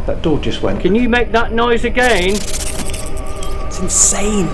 That door just went. Can you make that noise again? It's insane.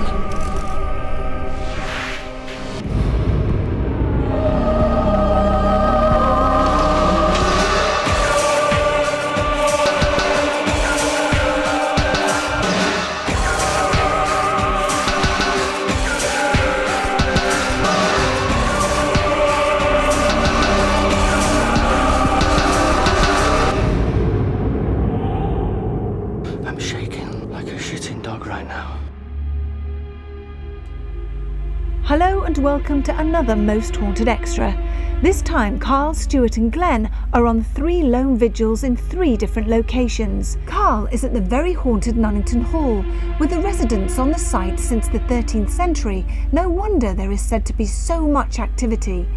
Hello and welcome to another Most Haunted Extra. This time Karl, Stuart and Glen are on 3 lone vigils in 3 different locations. Karl is at the very haunted Nunnington Hall. With the residents on the site since the 13th century, no wonder there is said to be so much activity.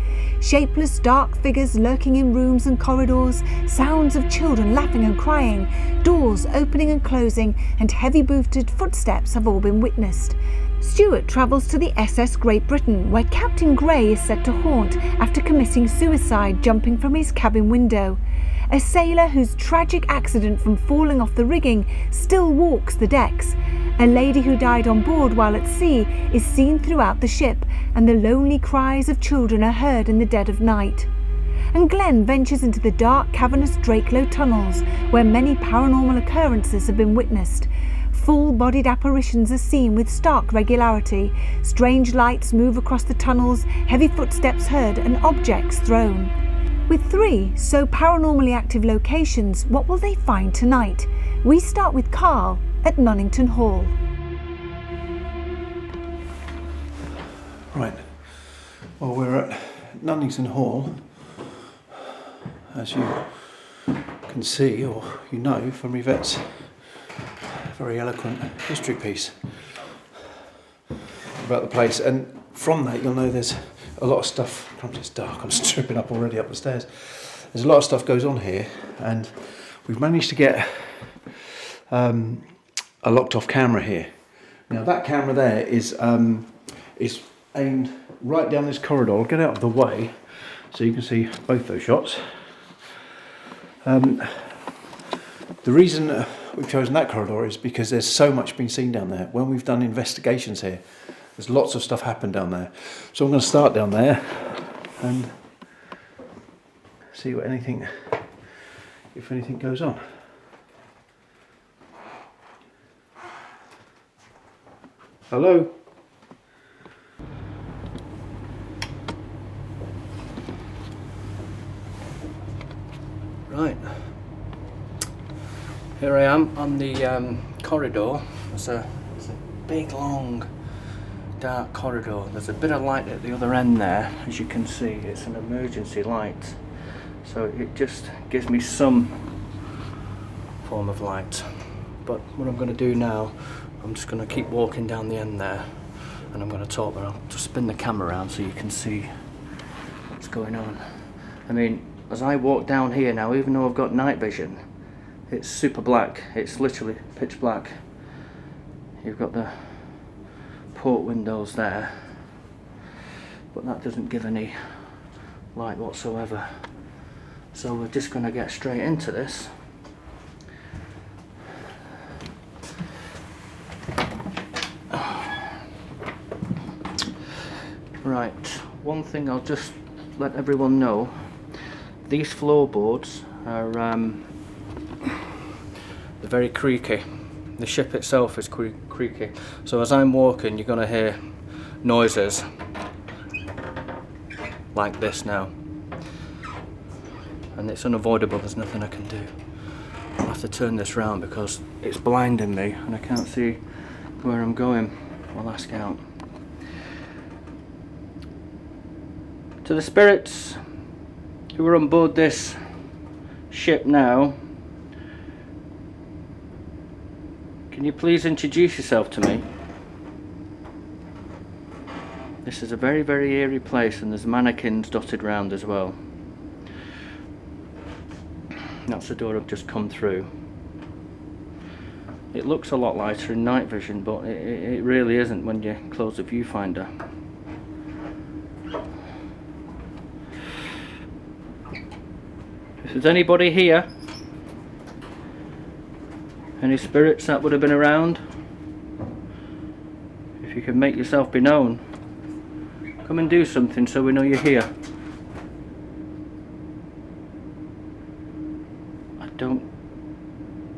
Shapeless dark figures lurking in rooms and corridors, sounds of children laughing and crying, doors opening and closing and heavy-booted footsteps have all been witnessed. Stuart travels to the SS Great Britain, where Captain Grey is said to haunt after committing suicide jumping from his cabin window. A sailor whose tragic accident from falling off the rigging still walks the decks. A lady who died on board while at sea is seen throughout the ship, and the lonely cries of children are heard in the dead of night. And Glen ventures into the dark, cavernous Drakelow Tunnels, where many paranormal occurrences have been witnessed. Full-bodied apparitions are seen with stark regularity. Strange lights move across the tunnels, heavy footsteps heard and objects thrown. With 3 so paranormally active locations, what will they find tonight? We start with Karl at Nunnington Hall. Right, well we're at Nunnington Hall, as you can see, or you know from Yvette's very eloquent history piece about the place, and from that you'll know there's a lot of stuff. It's dark, I'm stripping up already up the stairs. There's a lot of stuff goes on here, and we've managed to get a locked off camera here. Now that camera there is aimed right down this corridor. I'll get out of the way so you can see both those shots. The reason we've chosen that corridor is because there's so much been seen down there. When we've done investigations here, there's lots of stuff happened down there. So I'm going to start down there and see if anything goes on. Hello? Right. Here I am on the corridor. It's a big, long, dark corridor. There's a bit of light at the other end there, as you can see. It's an emergency light, so it just gives me some form of light. But what I'm going to do now, I'm just going to keep walking down the end there, and I'm going to talk, but I'll just spin the camera around so you can see what's going on. I mean, as I walk down here now, even though I've got night vision, it's super black. It's literally pitch black. You've got the port windows there, but that doesn't give any light whatsoever. So we're just going to get straight into this. Right, one thing I'll just let everyone know, these floorboards are they're very creaky. The ship itself is creaky, so as I'm walking you're going to hear noises like this now, and it's unavoidable. There's nothing I can do. I'll have to turn this round because it's blinding me and I can't see where I'm going. I'll ask out. To the spirits who are on board this ship now, can you please introduce yourself to me? This is a very, very eerie place, and there's mannequins dotted round as well. That's the door I've just come through. It looks a lot lighter in night vision, but it really isn't when you close the viewfinder. If there's anybody here, Any spirits that would have been around? If you can make yourself be known, come and do something so we know you're here.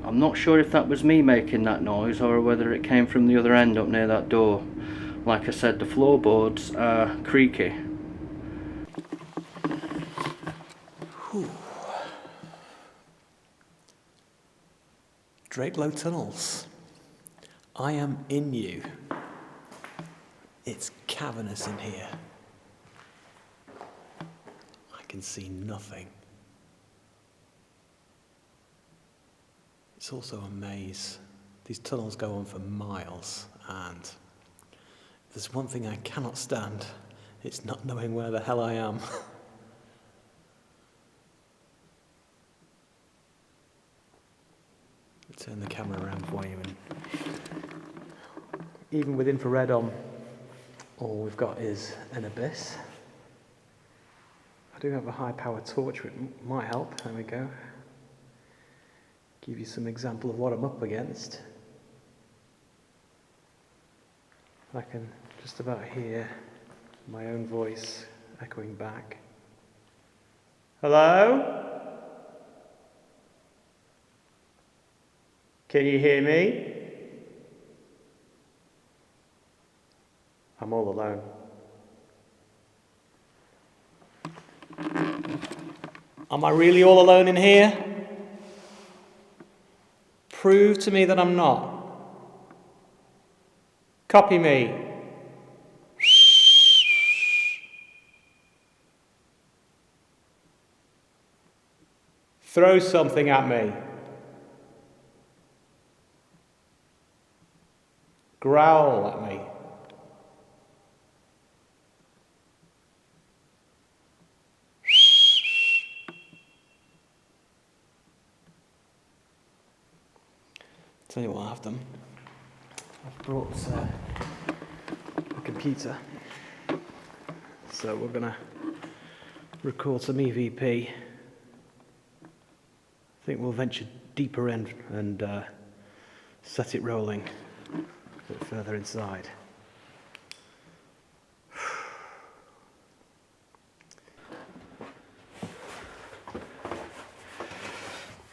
I'm not sure if that was me making that noise or whether it came from the other end up near that door. Like I said, the floorboards are creaky. Whew. Drakelow Tunnels. I am in you. It's cavernous in here. I can see nothing. It's also a maze. These tunnels go on for miles, and if there's one thing I cannot stand, it's not knowing where the hell I am. Turn the camera around for you, and even with infrared on, all we've got is an abyss. I do have a high power torch which might help. There we go. Give you some example of what I'm up against. I can just about hear my own voice echoing back. Hello? Can you hear me? I'm all alone. Am I really all alone in here? Prove to me that I'm not. Copy me. Throw something at me. Growl at me. Tell you what I've done. I've brought a computer. So we're gonna record some EVP. I think we'll venture deeper in and set it rolling a bit further inside.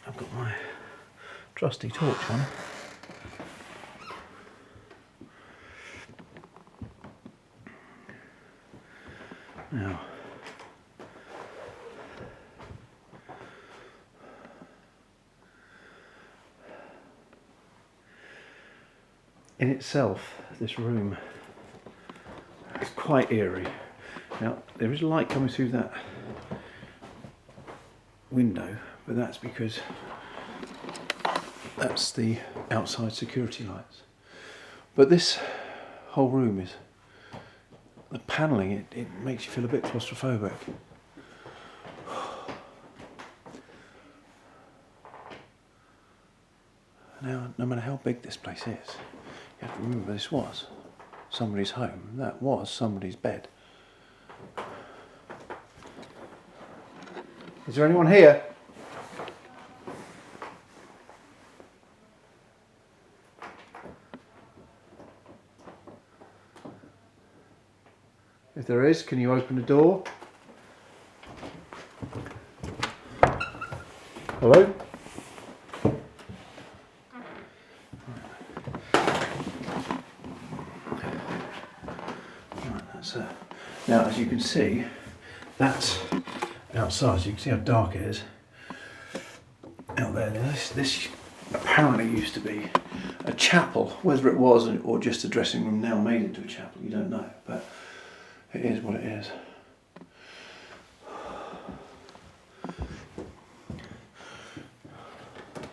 I've got my trusty torch on. Now, in itself, this room is quite eerie. Now, there is light coming through that window, but that's because that's the outside security lights. But this whole room is, the panelling, it makes you feel a bit claustrophobic. Now, no matter how big this place is, you have to remember this was somebody's home. That was somebody's bed. Is there anyone here? If there is, can you open the door? Hello? Right, that's it. Now, as you can see, that's outside. So you can see how dark it is out there. Now, this apparently used to be a chapel. Whether it was or just a dressing room now made into a chapel, you don't know. But it is what it is.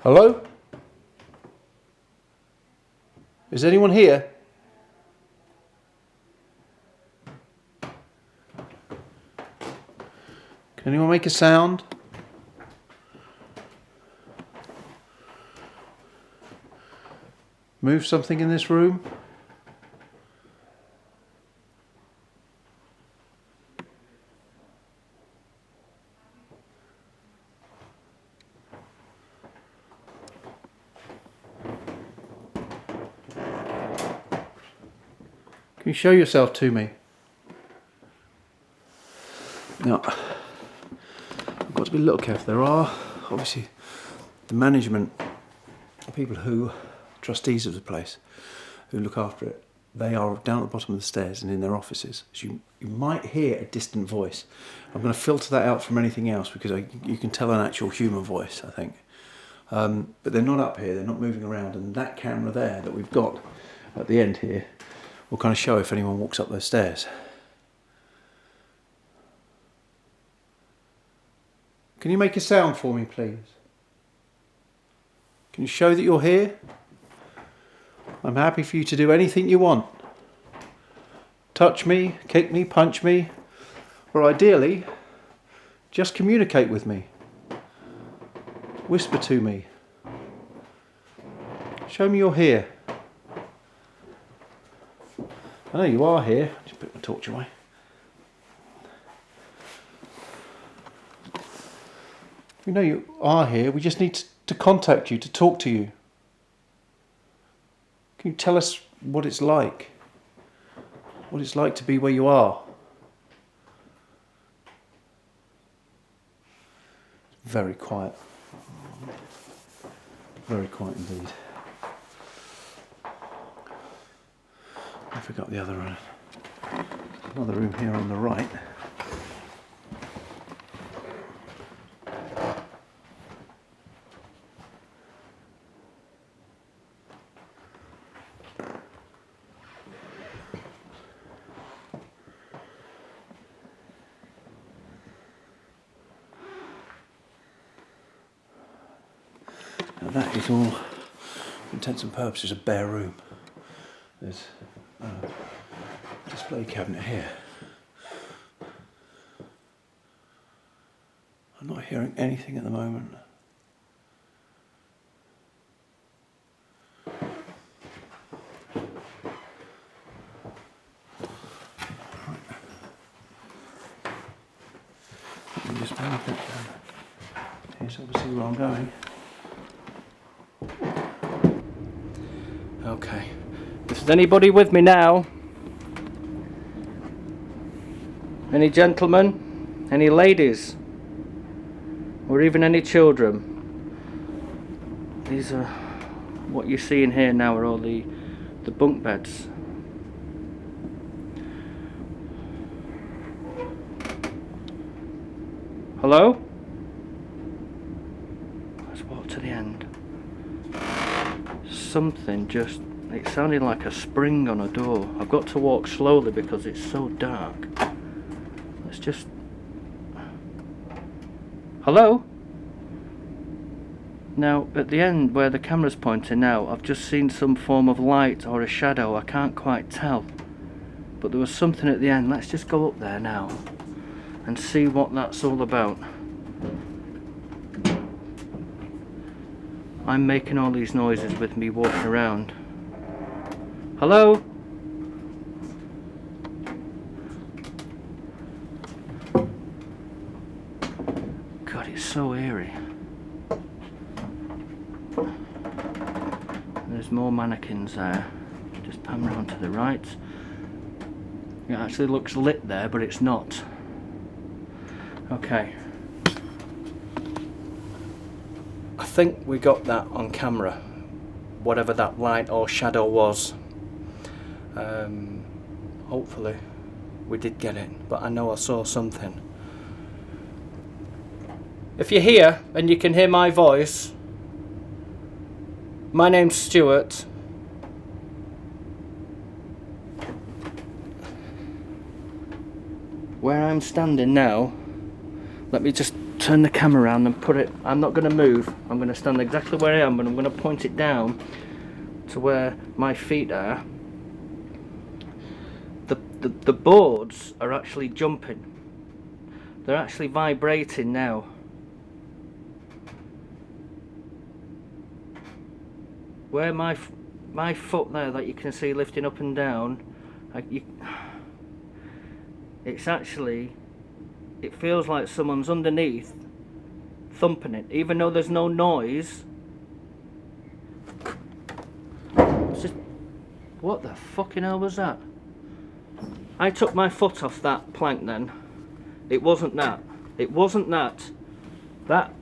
Hello? Is anyone here? Can anyone make a sound? Move something in this room? Can you show yourself to me? Now, I've got to be a little careful. There are, obviously, the management, people who, trustees of the place, who look after it. They are down at the bottom of the stairs and in their offices. So you might hear a distant voice. I'm going to filter that out from anything else because you can tell an actual human voice, I think. But they're not up here, they're not moving around, and that camera there that we've got at the end here will kind of show if anyone walks up those stairs. Can you make a sound for me, please? Can you show that you're here? I'm happy for you to do anything you want. Touch me, kick me, punch me, or ideally, just communicate with me. Whisper to me. Show me you're here. I know you are here. Just put my torch away. We know you are here. We just need to contact you, to talk to you. Can you tell us what it's like? What it's like to be where you are? Very quiet. Very quiet indeed. I forgot the other room. Another room here on the right. Now that is all, for intents and purposes, a bare room. There's a display cabinet here. I'm not hearing anything at the moment. Right. Let me just move that down. Here's obviously where I'm going. Okay. If there's anybody with me now, any gentlemen, any ladies, or even any children, these are what you see in here now are all the bunk beds. Hello? Let's walk to the end. Something just, it sounded like a spring on a door. I've got to walk slowly because it's so dark. Let's just... Hello? Now, at the end where the camera's pointing now, I've just seen some form of light or a shadow. I can't quite tell. But there was something at the end. Let's just go up there now and see what that's all about. I'm making all these noises with me walking around. Hello? God, it's so eerie. There's more mannequins there. Just pan round to the right. It actually looks lit there, but it's not. Okay. I think we got that on camera, whatever that light or shadow was. Hopefully we did get it, but I know I saw something. If you're here and you can hear my voice, my name's Stuart. Where I'm standing now, let me just turn the camera around and put it, I'm not going to move, I'm going to stand exactly where I am, but I'm going to point it down to where my feet are. The boards are actually jumping. They're actually vibrating now. Where my foot there that you can see lifting up and down, it's actually, it feels like someone's underneath thumping it, even though there's no noise. It's just, what the fucking hell was that? I took my foot off that plank then. It wasn't that. It wasn't that. That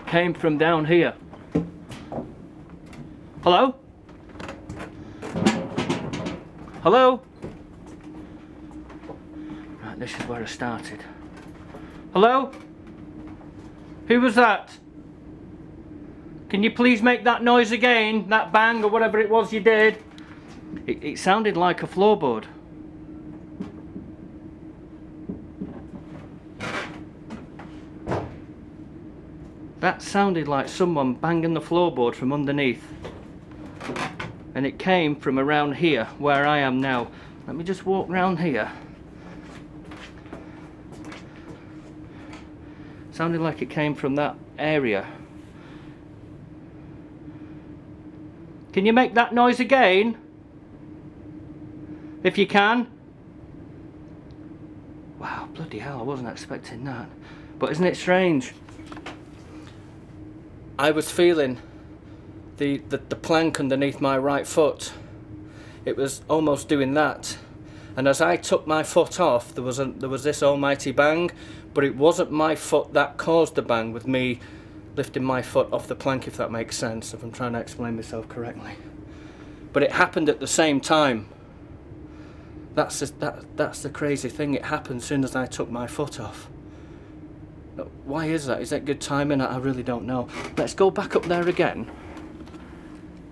came from down here. Hello? Hello? Right, this is where I started. Hello? Who was that? Can you please make that noise again? That bang or whatever it was you did? It sounded like a floorboard. That sounded like someone banging the floorboard from underneath. And it came from around here, where I am now. Let me just walk round here. Sounded like it came from that area. Can you make that noise again? If you can. Wow, bloody hell, I wasn't expecting that. But isn't it strange? I was feeling the plank underneath my right foot. It was almost doing that. And as I took my foot off, there was this almighty bang, but it wasn't my foot that caused the bang with me lifting my foot off the plank, if that makes sense, if I'm trying to explain myself correctly. But it happened at the same time. That's the crazy thing. It happened as soon as I took my foot off. Why is that? Is that good timing? I really don't know. Let's go back up there again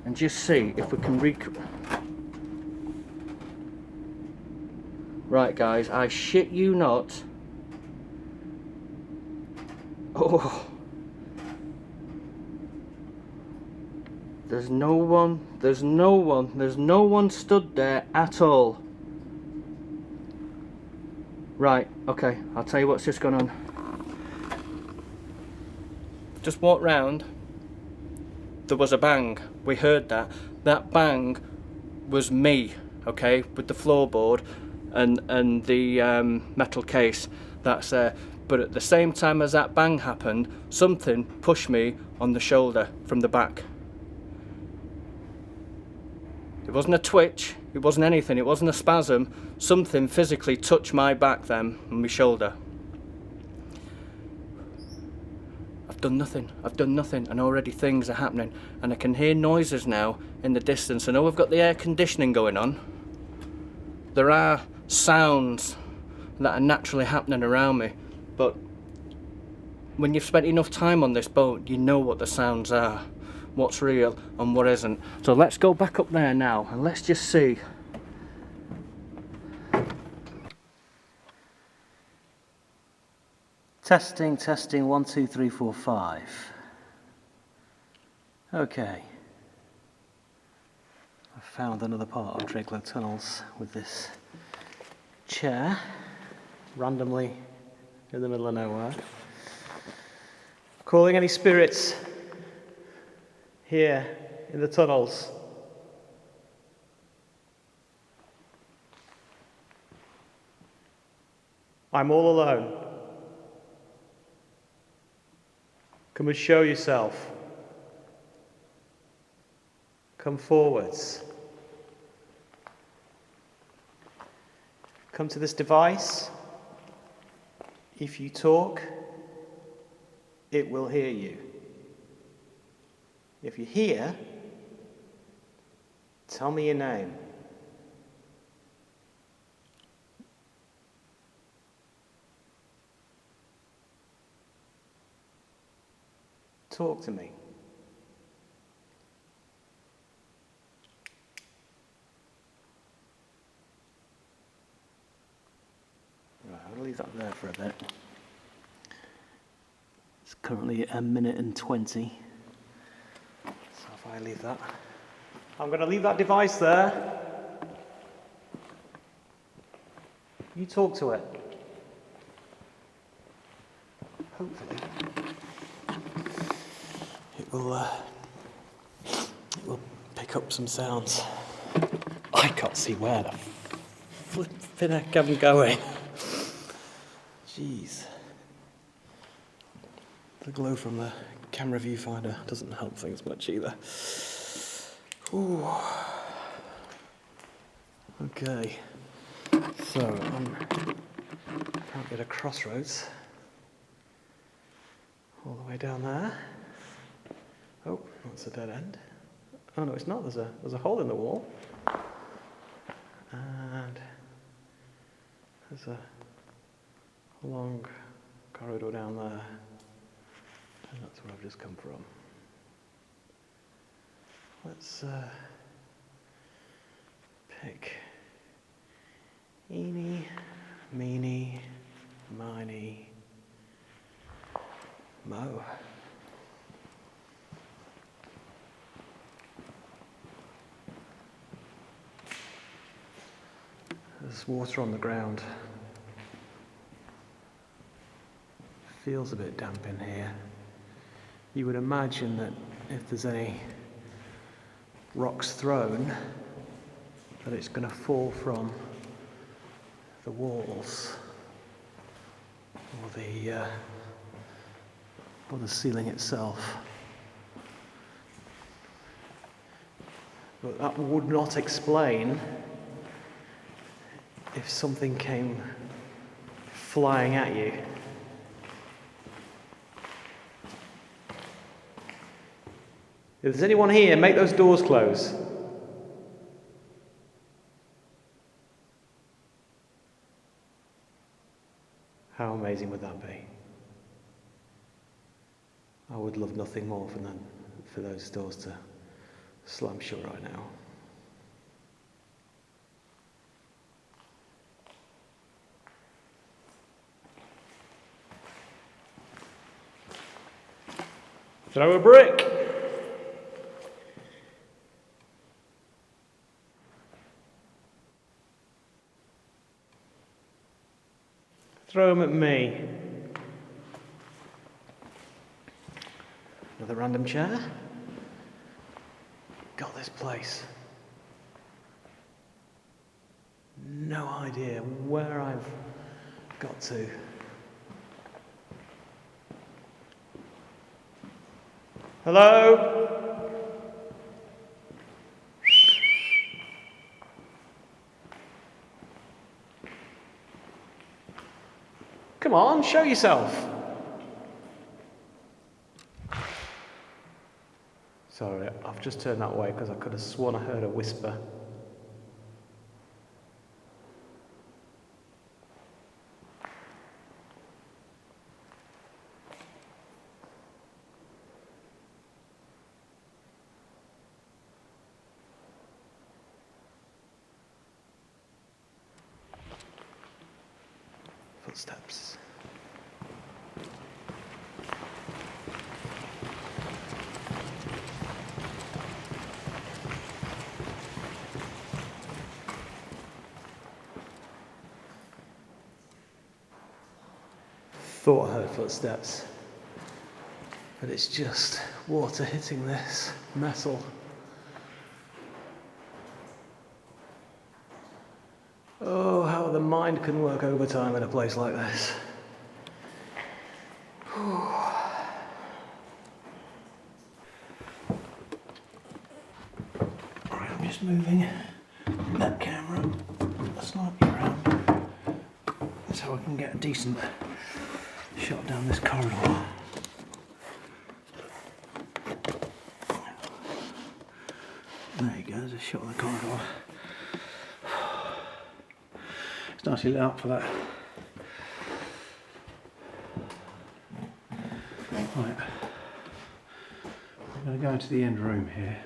and just see if we can Right, guys, I shit you not. Oh. There's no one stood there at all. Right, okay, I'll tell you what's just gone on. Just walked round, there was a bang, we heard that. That bang was me, okay, with the floorboard and the metal case that's there. But at the same time as that bang happened, something pushed me on the shoulder from the back. It wasn't a twitch, it wasn't anything, it wasn't a spasm. Something physically touched my back then, and my shoulder. I've done nothing, and already things are happening. And I can hear noises now in the distance. I know we've got the air conditioning going on. There are sounds that are naturally happening around me. But when you've spent enough time on this boat, you know what the sounds are, what's real and what isn't. So let's go back up there now and let's just see. Testing, 1, 2, 3, 4, 5. Okay. I found another part of Drakelow Tunnels with this chair, randomly in the middle of nowhere. Calling any spirits here in the tunnels. I'm all alone. Come and show yourself. Come forwards. Come to this device. If you talk, it will hear you. If you hear, tell me your name. Talk to me. Right, I'll leave that there for a bit. It's currently 1 minute and 20. So if I leave that, I'm going to leave that device there. You talk to it. Hopefully. It will pick up some sounds. I can't see where the flipping heck I'm going. Jeez. The glow from the camera viewfinder doesn't help things much either. Ooh. Okay. So I'm currently at a crossroads, all the way down there. Oh, that's a dead end. Oh no, it's not. There's a hole in the wall, and there's a long corridor down there, and that's where I've just come from. Let's pick eeny, meeny, miny, mo. There's water on the ground. Feels a bit damp in here. You would imagine that if there's any rocks thrown, that it's going to fall from the walls or the ceiling itself. But that would not explain if something came flying at you. If there's anyone here, make those doors close. How amazing would that be? I would love nothing more than for those doors to slam shut right now. Throw a brick! Throw them at me. Another random chair. Got this place. No idea where I've got to. Hello? Come on, show yourself. Sorry, I've just turned that way because I could have sworn I heard a whisper. Footsteps. Thought I heard footsteps, but it's just water hitting this metal. Oh, how the mind can work overtime in a place like this. Right, I'm just moving that camera slightly around so I can get a decent shot down this corridor. There you go, there's a shot of the corridor. It's nicely lit up for that. Right, I'm going to go into the end room here.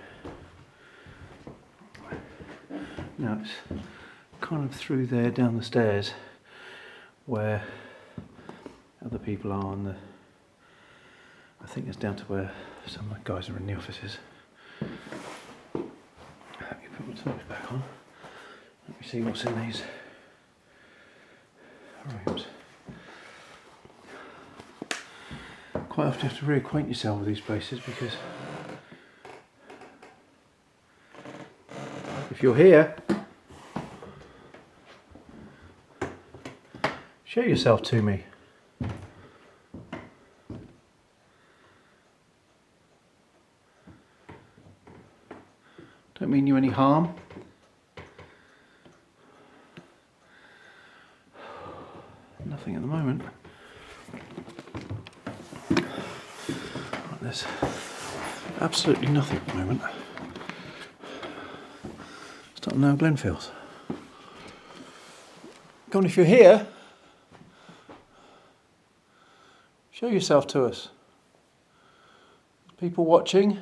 Now it's kind of through there down the stairs where other people are on the, I think it's down to where some of the guys are in the offices. Let me put my torch back on. Let me see what's in these rooms. Quite often you have to reacquaint yourself with these places because if you're here, show yourself to me. Don't mean you any harm. Nothing at the moment. Right, there's absolutely nothing at the moment. It's not now Glen feels. Come on, if you're here, show yourself to us. People watching.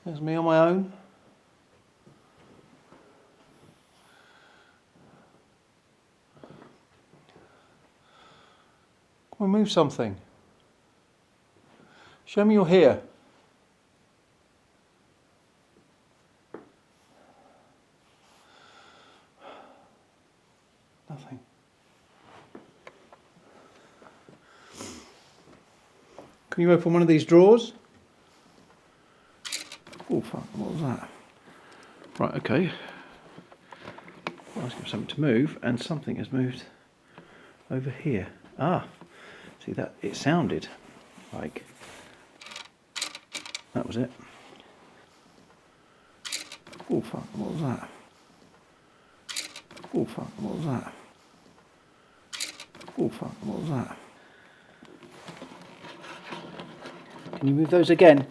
There's me on my own. Come on, move something. Show me you're here. Nothing. Can you open one of these drawers? Oh fuck, what was that? Right, okay. I was getting something to move, and something has moved over here. Ah, see that? It sounded like that was it. Oh fuck, what was that? Oh fuck, what was that? Oh fuck, what was that? Can you move those again?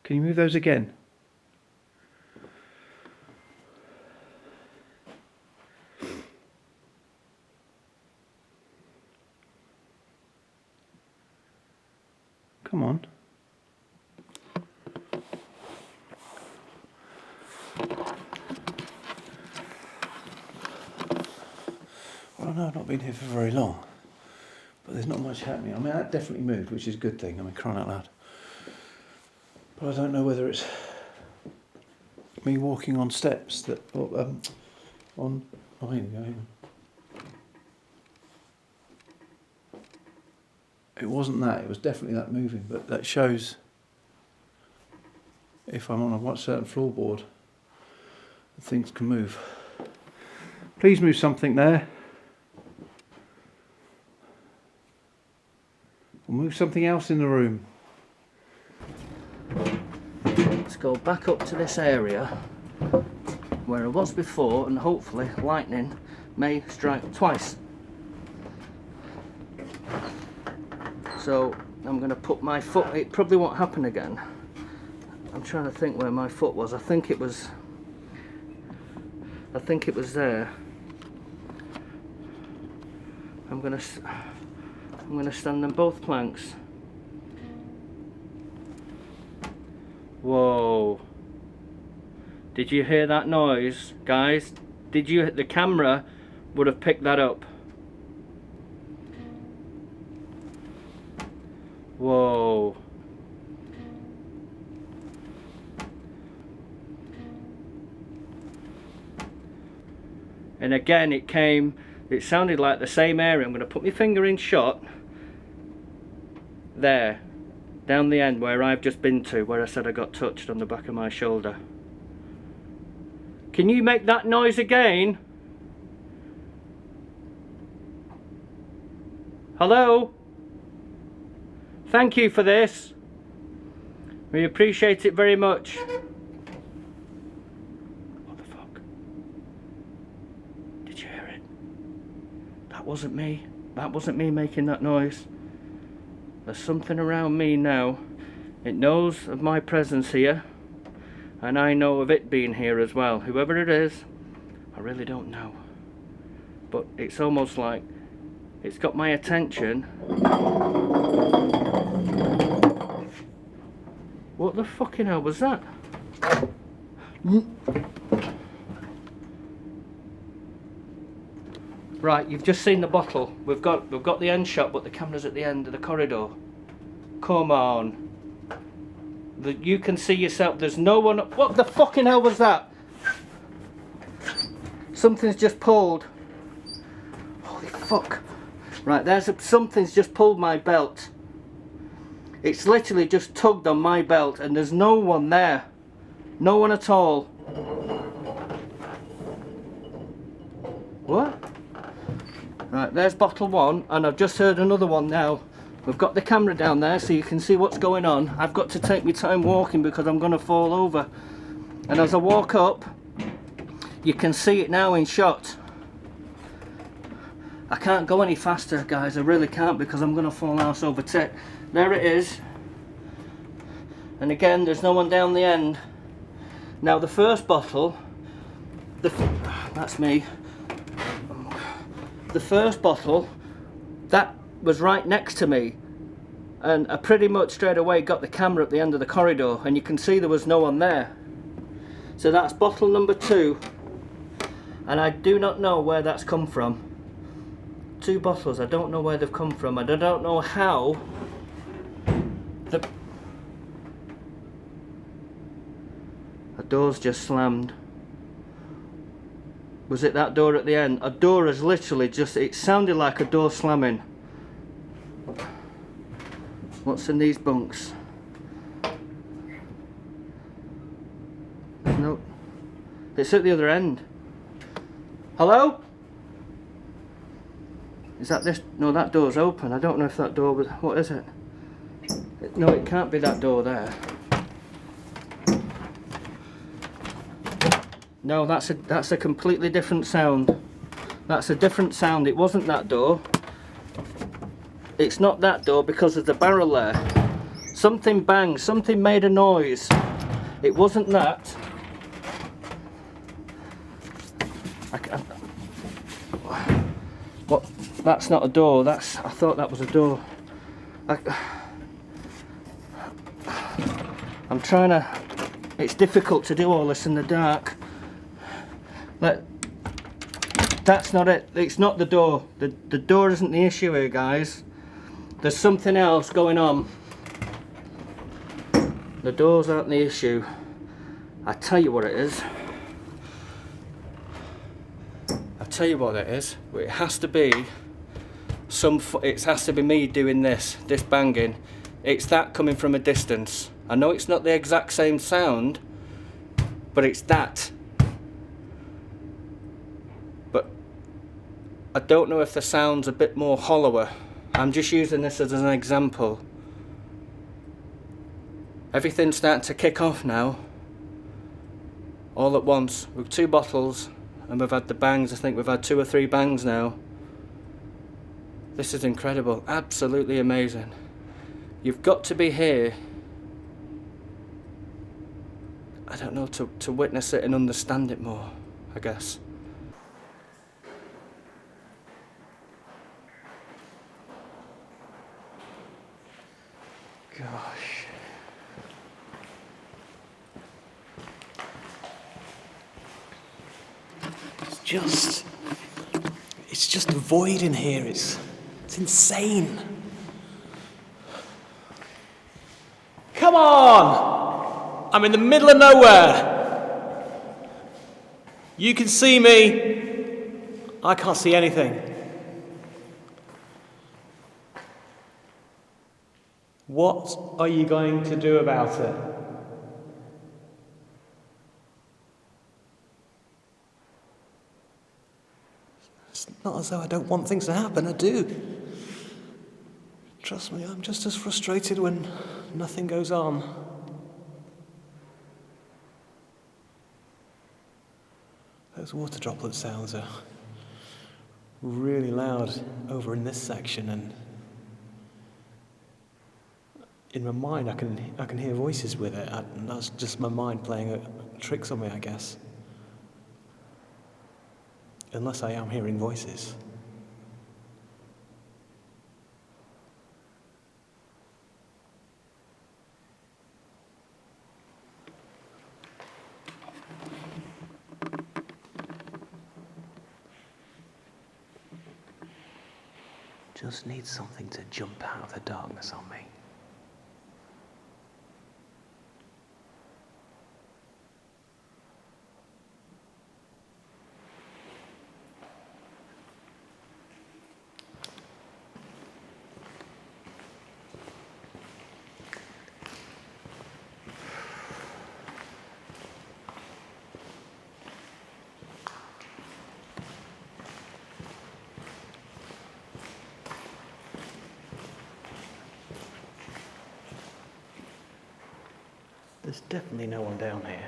Can you move those again? Come on. Well, I know I've not been here for very long, but there's not much happening. I mean, that definitely moved, which is a good thing. I mean, crying out loud. But I don't know whether it's me walking on steps that, or, on. Oh, here we go. Hang on. It wasn't that. It was definitely that moving. But that shows if I'm on a certain floorboard, things can move. Please move something there. Or move something else in the room. Let's go back up to this area where I was before, and hopefully lightning may strike twice. So I'm going to put my foot, it probably won't happen again. I'm trying to think where my foot was. I think it was there. I'm going to stand on both planks. Whoa. Did you hear that noise, guys? The camera would have picked that up. Whoa. And again it sounded like the same area. I'm going to put my finger in shot there, down the end where I've just been to, where I said I got touched on the back of my shoulder. Can you make that noise again? Hello? Thank you for this. We appreciate it very much. What the fuck? Did you hear it? That wasn't me. That wasn't me making that noise. There's something around me now. It knows of my presence here, and I know of it being here as well. Whoever it is, I really don't know. But it's almost like it's got my attention. What the fucking hell was that? Right, you've just seen the bottle. We've got the end shot, but the camera's at the end of the corridor. Come on. You can see yourself. There's no one. What the fucking hell was that? Something's just pulled. Holy fuck. Right, something's just pulled my belt. It's literally just tugged on my belt, and there's no one there. No one at all. What? Right, there's bottle one, and I've just heard another one now. We've got the camera down there so you can see what's going on. I've got to take my time walking because I'm going to fall over. And as I walk up, you can see it now in shot. I can't go any faster, guys, I really can't, because I'm going to fall house over tit. There it is. And again, there's no one down the end. Now the first bottle, that's me. The first bottle, that was right next to me. And I pretty much straight away got the camera at the end of the corridor, and you can see there was no one there. So that's bottle number 2. And I do not know where that's come from. 2 bottles, I don't know where they've come from, and I don't know how the door's just slammed. Was it that door at the end? A door has literally just, it sounded like a door slamming. What's in these bunks? No, it's at the other end. Hello? Is that this? No, that door's open. I don't know if that door was... What is it? No, it can't be that door there. No, that's a completely different sound. That's a different sound. It wasn't that door. It's not that door because of the barrel there. Something banged. Something made a noise. It wasn't that. What? That's not a door. I thought that was a door. I'm trying to... It's difficult to do all this in the dark. That's not it. It's not the door. The door isn't the issue here, guys. There's something else going on. The doors aren't the issue. I tell you what it is. I tell you what it is. It has to be it has to be me doing this banging. It's that coming from a distance. I know it's not the exact same sound, but it's that. But I don't know if the sound's a bit more hollower. I'm just using this as an example. Everything's starting to kick off now. All at once. With 2 bottles, and we've had the bangs. I think we've had 2 or 3 bangs now. This is incredible. Absolutely amazing. You've got to be here, I don't know, to witness it and understand it more, I guess. Gosh. It's just a void in here. It's insane. Come on! I'm in the middle of nowhere. You can see me. I can't see anything. What are you going to do about it? It's not as though I don't want things to happen, I do. Trust me, I'm just as frustrated when nothing goes on. Those water droplet sounds are really loud over in this section, and in my mind I can hear voices with it, and that's just my mind playing tricks on me, I guess. Unless I am hearing voices. Just need something to jump out of the darkness on me. There's definitely no one down here.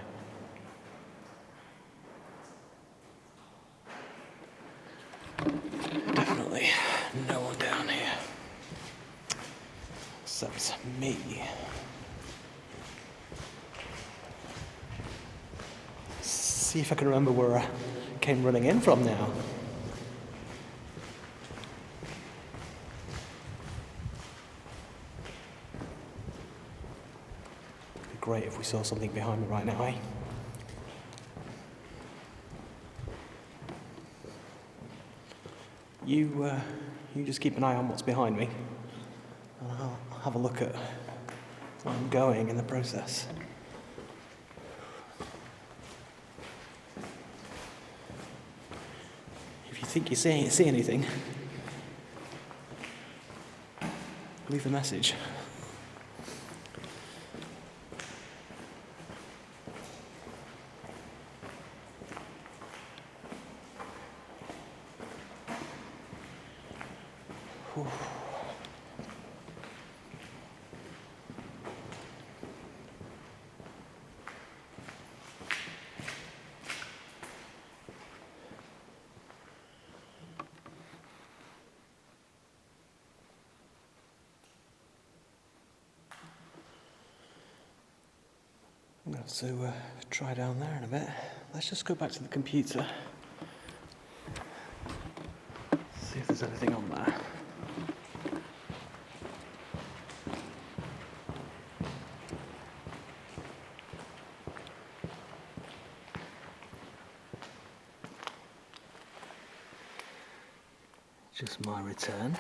Definitely no one down here. Except me. See if I can remember where I came running in from now. It'd be great if we saw something behind me right now, eh? You just keep an eye on what's behind me, and I'll have a look at where I'm going in the process. If you think you see anything, leave a message. I'm going to try down there in a bit. Let's just go back to the computer. See if there's anything on there. Just my return.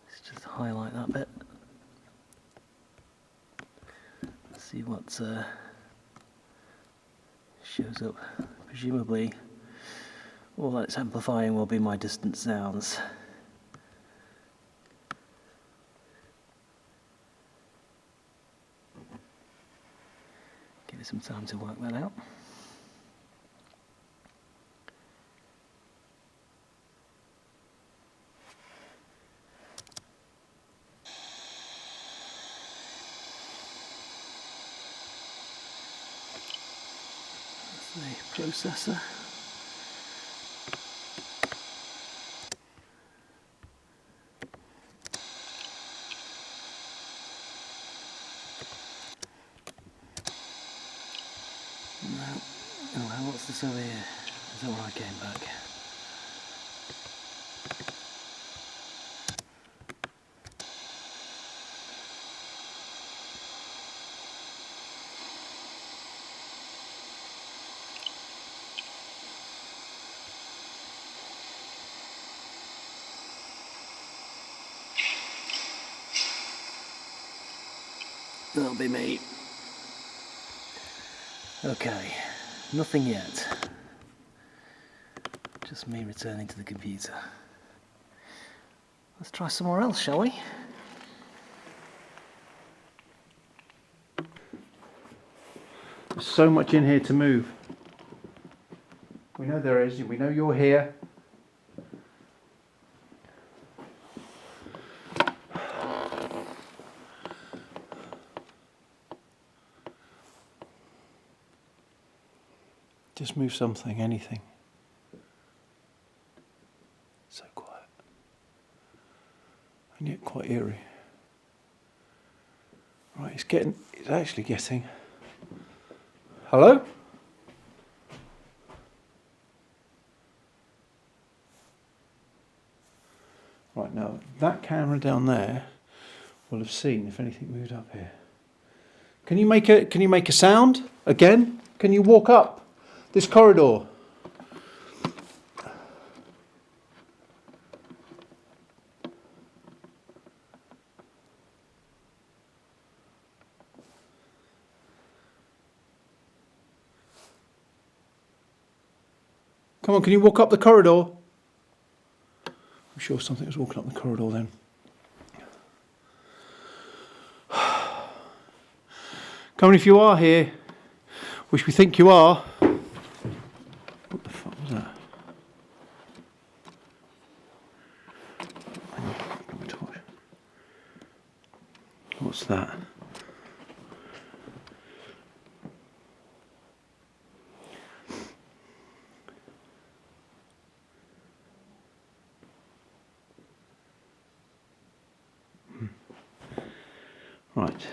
Let's just highlight that bit. See what shows up. Presumably all that's amplifying will be my distant sounds. Give it some time to work that out. The processor. No. Oh well, what's this over here? Is that where I came back? That'll be me. Okay, nothing yet. Just me returning to the computer. Let's try somewhere else, shall we? There's so much in here to move. We know there is, we know you're here. Just move something, anything. So quiet. And yet quite eerie. Right, it's actually getting... Hello? Right, now that camera down there will have seen if anything moved up here. Can you make a sound again? Can you walk up this corridor? Come on, can you walk up the corridor? I'm sure something was walking up the corridor then. Come on if you are here, which we think you are. What the fuck was that? What's that? Right.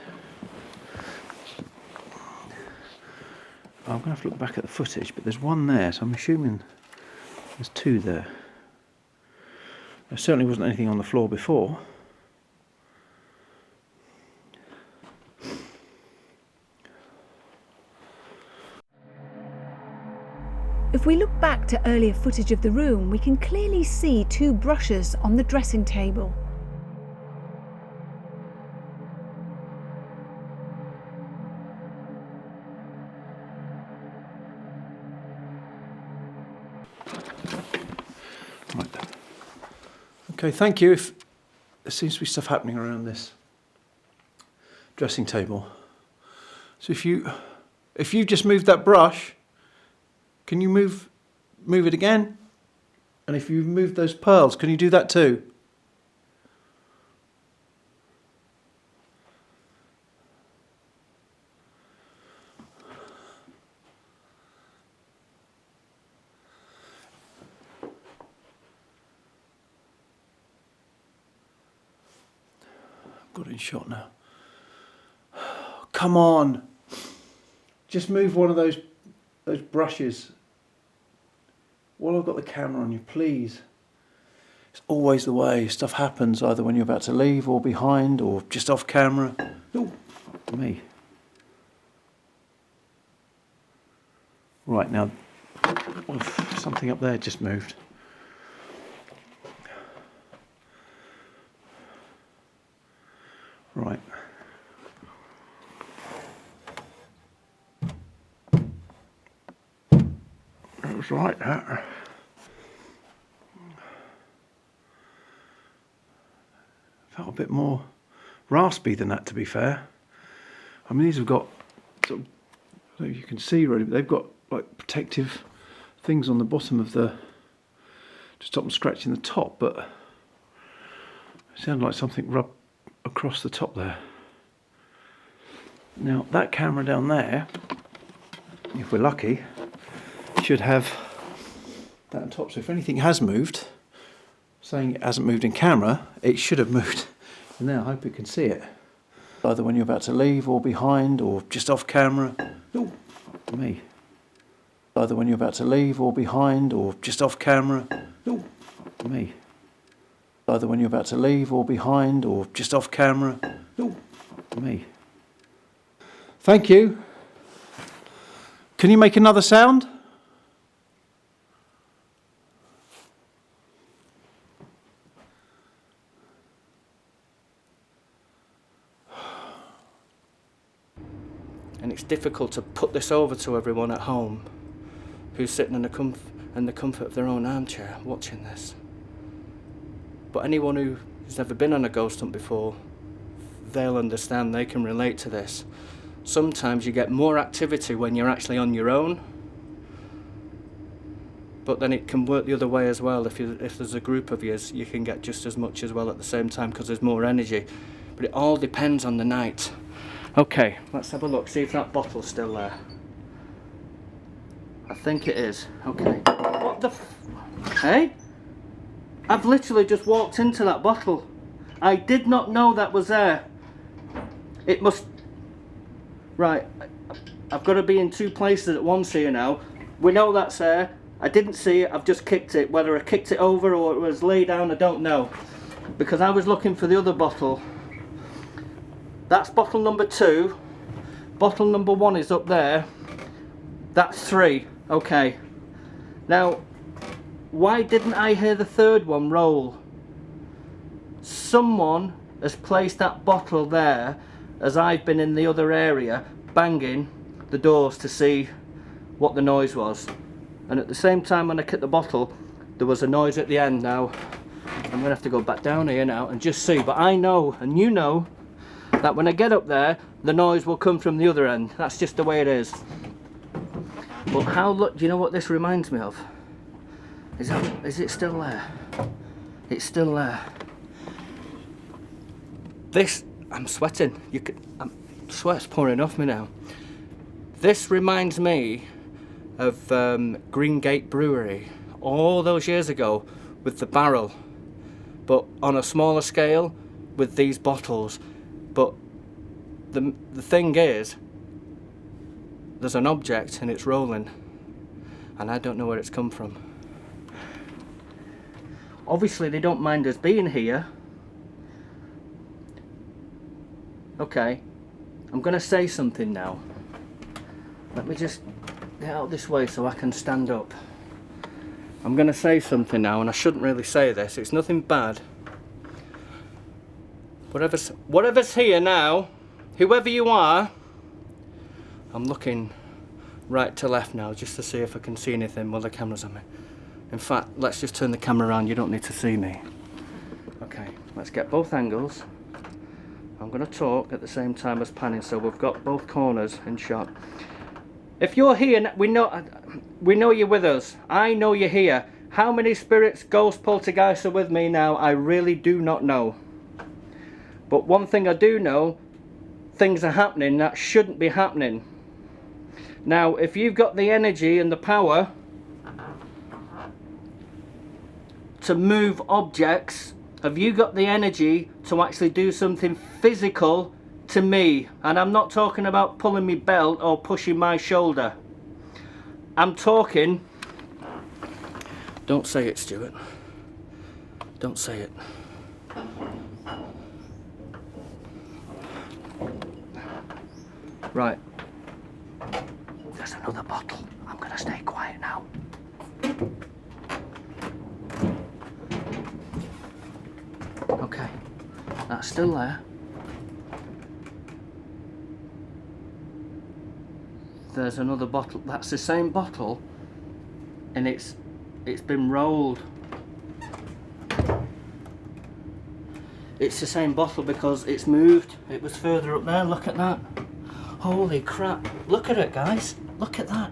I'm going to have to look back at the footage, but there's one there, so I'm assuming there's two there. There certainly wasn't anything on the floor before. If we look back to earlier footage of the room, we can clearly see two brushes on the dressing table. Right. Okay, thank you. There seems to be stuff happening around this dressing table. So if you just moved that brush, can you move it again? And if you move those pearls, can you do that too? Got it in shot now. Come on. Just move one of those brushes while I've got the camera on you, please. It's always the way. Stuff happens either when you're about to leave or behind or just off camera. Oh, me. Right, now, something up there just moved. Right. That was right, that. Felt a bit more raspy than that, to be fair. I mean, these have got, sort of, I don't know if you can see really, but they've got like protective things on the bottom of the, to stop them scratching the top, but it sounded like something rubbed across the top there. Now that camera down there, if we're lucky, should have that on top. So if anything has moved, saying it hasn't moved in camera, it should have moved. And now I hope you can see it. Either when you're about to leave or behind or just off camera. Oh, me. Either when you're about to leave or behind or just off camera. Oh, me. Either when you're about to leave or behind or just off camera. Oh, me. Thank you. Can you make another sound? And it's difficult to put this over to everyone at home who's sitting in the comfort of their own armchair watching this. But anyone who's never been on a ghost hunt before, they'll understand, they can relate to this. Sometimes you get more activity when you're actually on your own, but then it can work the other way as well. If there's a group of yous, you can get just as much as well at the same time because there's more energy. But it all depends on the night. Okay, let's have a look, see if that bottle's still there. I think it is. Okay. What the Hey? I've literally just walked into that bottle. I did not know that was there. It must... Right, I've got to be in two places at once here now. We know that's there. I didn't see it, I've just kicked it. Whether I kicked it over or it was laid down, I don't know. Because I was looking for the other bottle. That's bottle number 2. Bottle number 1 is up there. That's 3. Okay. Now, why didn't I hear the third one roll? Someone has placed that bottle there as I've been in the other area banging the doors to see what the noise was. And at the same time when I kicked the bottle, there was a noise at the end. Now, I'm going to have to go back down here now and just see. But I know, and you know, that when I get up there, the noise will come from the other end. That's just the way it is. But do you know what this reminds me of? Is it still there? It's still there. This I'm sweating. Sweat's pouring off me now. This reminds me of Green Gate Brewery all those years ago with the barrel, but on a smaller scale with these bottles. But the thing is, there's an object and it's rolling, and I don't know where it's come from. Obviously they don't mind us being here. Okay, I'm gonna say something now. Let me just get out this way so I can stand up. I'm gonna say something now, and I shouldn't really say this. It's nothing bad. Whatever's here now, whoever you are, I'm looking right to left now just to see if I can see anything while the camera's on me. In fact, let's just turn the camera around. You don't need to see me. Okay, let's get both angles. I'm going to talk at the same time as panning, so we've got both corners in shot. If you're here, we know you're with us. I know you're here. How many spirits, ghosts, poltergeists are with me now? I really do not know. But one thing I do know, things are happening that shouldn't be happening. Now, if you've got the energy and the power to move objects, have you got the energy to actually do something physical to me? And I'm not talking about pulling my belt or pushing my shoulder. I'm talking... Don't say it, Stuart. Don't say it. Right. There's another bottle. I'm gonna stay quiet now. Okay, that's still there. There's another bottle. That's the same bottle, and it's been rolled. It's the same bottle because it's moved. It was further up there. Look at that. Holy crap! Look at it, guys. Look at that.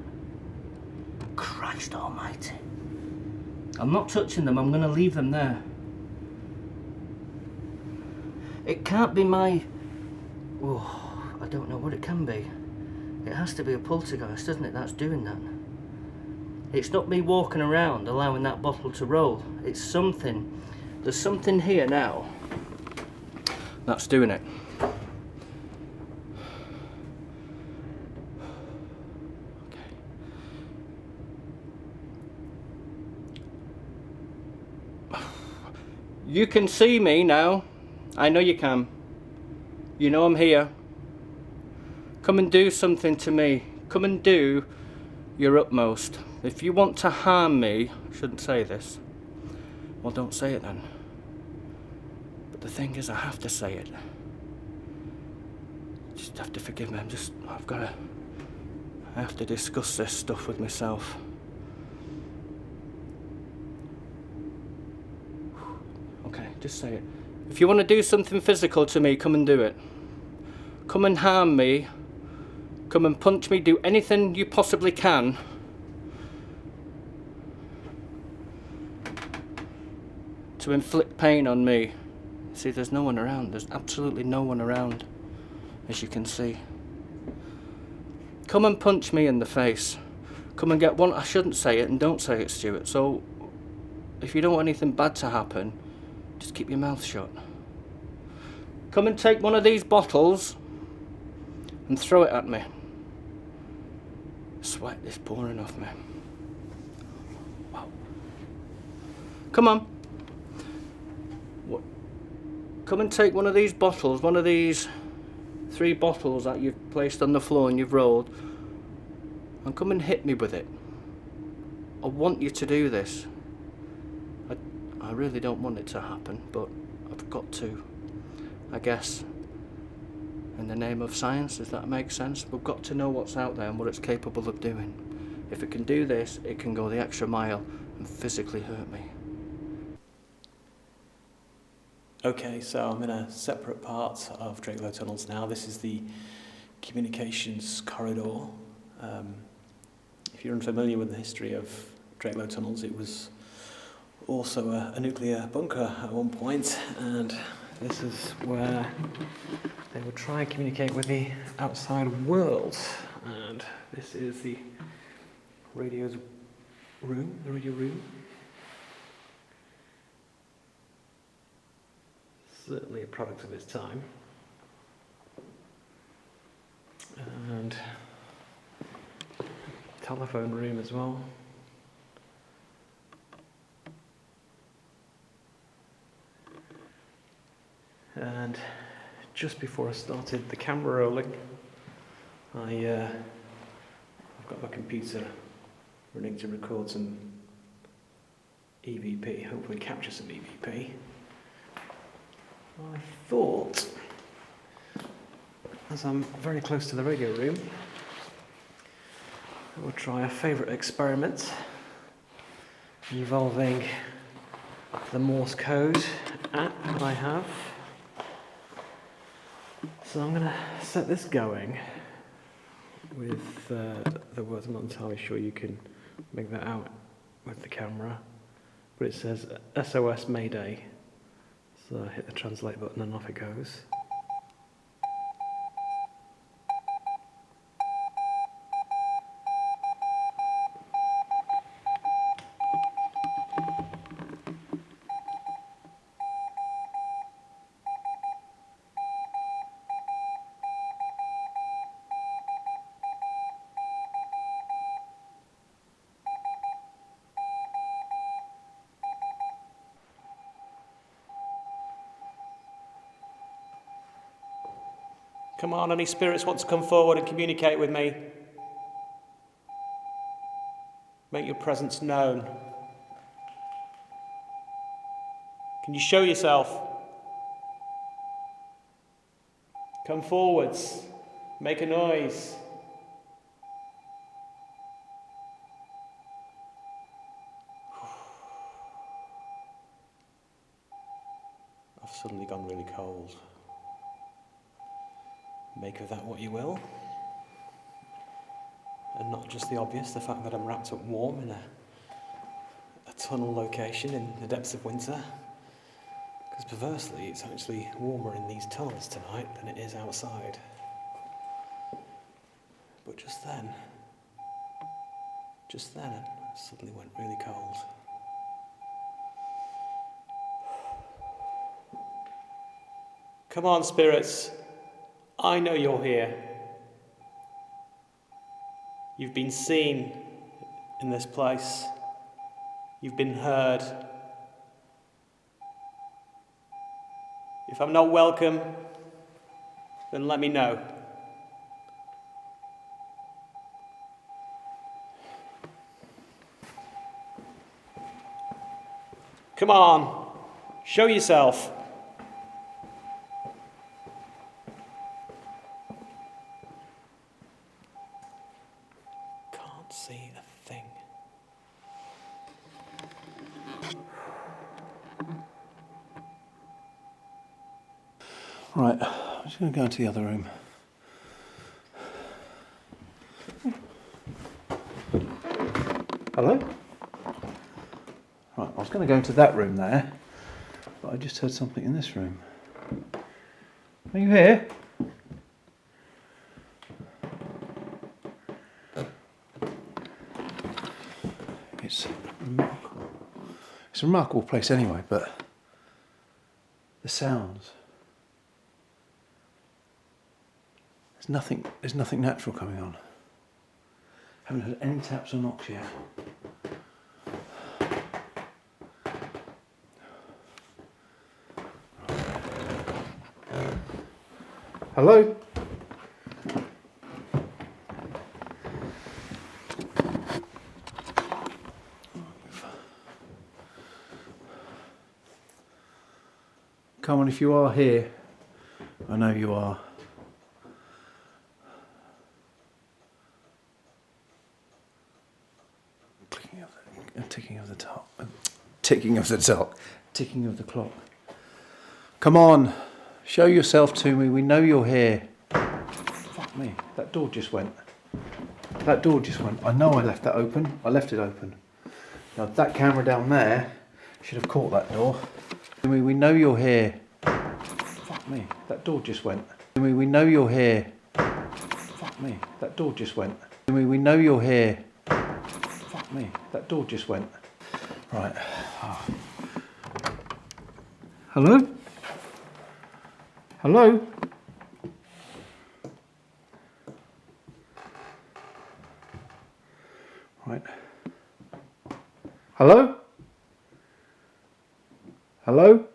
Christ almighty. I'm not touching them. I'm going to leave them there. It can't be my... Oh, I don't know what it can be. It has to be a poltergeist, doesn't it? That's doing that. It's not me walking around allowing that bottle to roll. It's something. There's something here now that's doing it. You can see me now. I know you can. You know I'm here. Come and do something to me. Come and do your utmost. If you want to harm me, I shouldn't say this. Well, don't say it then. But the thing is, I have to say it. Just have to forgive me. I have to discuss this stuff with myself. Okay, just say it. If you want to do something physical to me, come and do it. Come and harm me. Come and punch me. Do anything you possibly can. To inflict pain on me. See, there's no one around. There's absolutely no one around, as you can see. Come and punch me in the face. Come and get one. I shouldn't say it, and don't say it, Stuart. So, if you don't want anything bad to happen, just keep your mouth shut. Come and take one of these bottles and throw it at me. Sweat is pouring off me. Wow. Come on. Come and take one of these bottles, one of these 3 bottles that you've placed on the floor and you've rolled, and come and hit me with it. I want you to do this. I really don't want it to happen, but I've got to, I guess. In the name of science, does that make sense? We've got to know what's out there and what it's capable of doing. If it can do this, it can go the extra mile and physically hurt me. Okay, so I'm in a separate part of Drakelow Tunnels now. This is the communications corridor. If you're unfamiliar with the history of Drakelow Tunnels, it was also a nuclear bunker at one point, and this is where they would try and communicate with the outside world. And this is the radio room. Certainly a product of its time. And telephone room as well. And just before I started the camera rolling, I've got my computer running to record some EVP, hopefully capture some EVP. I thought, as I'm very close to the radio room, I will try a favourite experiment involving the Morse code app that I have. So I'm going to set this going with the words. I'm not entirely sure you can make that out with the camera, but it says SOS Mayday. So I hit the translate button and off it goes. Come on, any spirits want to come forward and communicate with me? Make your presence known. Can you show yourself? Come forwards. Make a noise. I've suddenly gone really cold. Make of that what you will. And not just the obvious, the fact that I'm wrapped up warm in a tunnel location in the depths of winter. Because perversely, it's actually warmer in these tunnels tonight than it is outside. But just then, I suddenly went really cold. Come on, spirits. I know you're here. You've been seen in this place. You've been heard. If I'm not welcome, then let me know. Come on, show yourself. See a thing. Right, I'm just going to go into the other room. Hello? Right, I was going to go into that room there, but I just heard something in this room. Are you here? It's a remarkable place anyway, but the sounds. There's nothing natural coming on. Haven't heard any taps or knocks yet. Hello? Come on, if you are here, I know you are. Ticking of the clock. Come on, show yourself to me. We know you're here. Fuck me, that door just went. I know I left that open. I left it open. Now that camera down there should have caught that door. We know you're here. Fuck me, that door just went. We know you're here. Fuck me, that door just went. We know you're here. Fuck me, that door just went. Right. Oh. Hello? Hello? Right. Hello? Hello?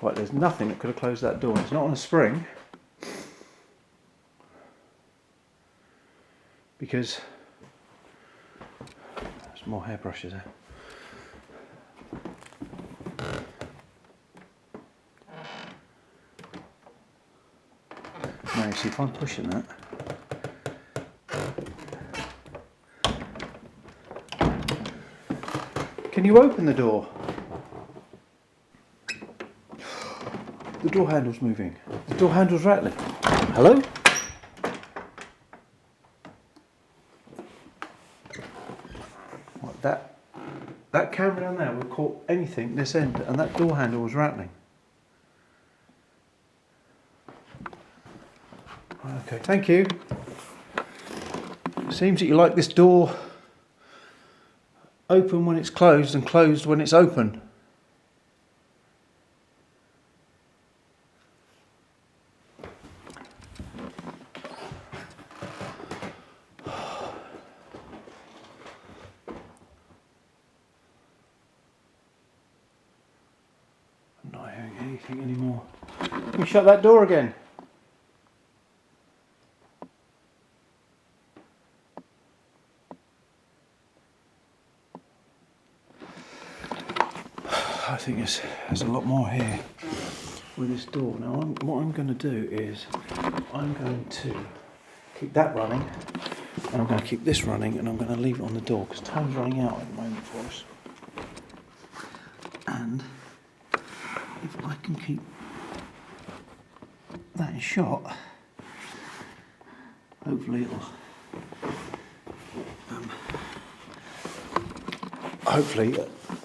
Right, there's nothing that could have closed that door. It's not on a spring. Because there's more hairbrushes there. Now you see if I'm pushing that. Can you open the door? The door handle's moving. The door handle's rattling. Hello? What, that camera down there would caught anything this end, and that door handle was rattling. Okay, thank you. It seems that you like this door open when it's closed and closed when it's open. I'm not hearing anything anymore. Can you shut that door again? I think there's a lot more here with this door. Now, what I'm going to do is I'm going to keep that running, and I'm going to keep this running, and I'm going to leave it on the door because time's running out at the moment for us. And if I can keep that in shot, hopefully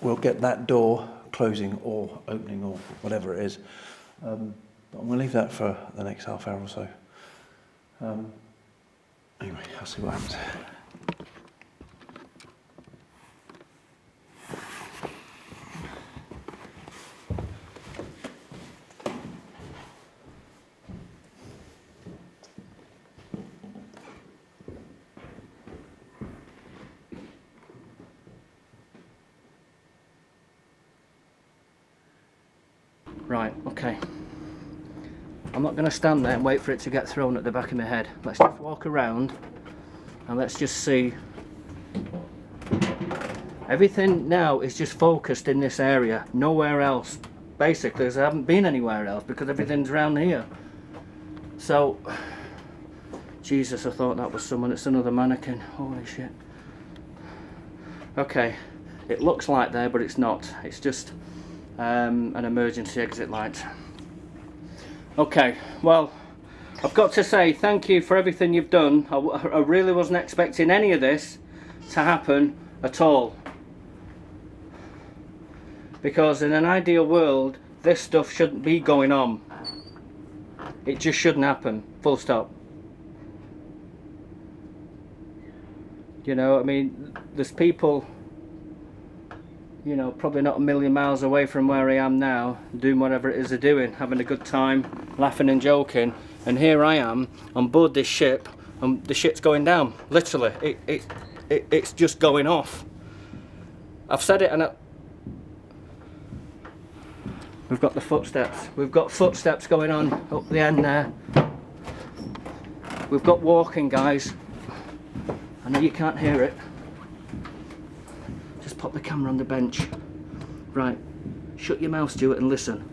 we'll get that door closing or opening or whatever it is. But I'm going to leave that for the next half hour or so. Anyway, I'll see what happens. Right, okay. I'm not going to stand there and wait for it to get thrown at the back of my head. Let's just walk around and let's just see. Everything now is just focused in this area, nowhere else. Basically, I haven't been anywhere else because everything's around here. So, Jesus, I thought that was someone. It's another mannequin. Holy shit. Okay, it looks like there, but it's not. It's just an emergency exit light. Okay, well, I've got to say thank you for everything you've done. I really wasn't expecting any of this to happen at all, because in an ideal world this stuff shouldn't be going on. It just shouldn't happen, full stop. You know, I mean, there's people, you know, probably not a million miles away from where I am now, doing whatever it is they're doing, having a good time, laughing and joking, and here I am on board this ship, and the shit's going down, literally. It's just going off. I've said it, and we've got the footsteps. We've got footsteps going on up the end there. We've got walking, guys. I know you can't hear it. Just pop the camera on the bench. Right, shut your mouth, Stuart, and listen.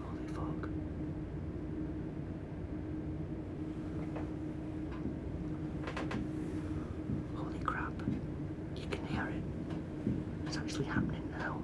Holy fuck. Holy crap. You can hear it. It's actually happening now.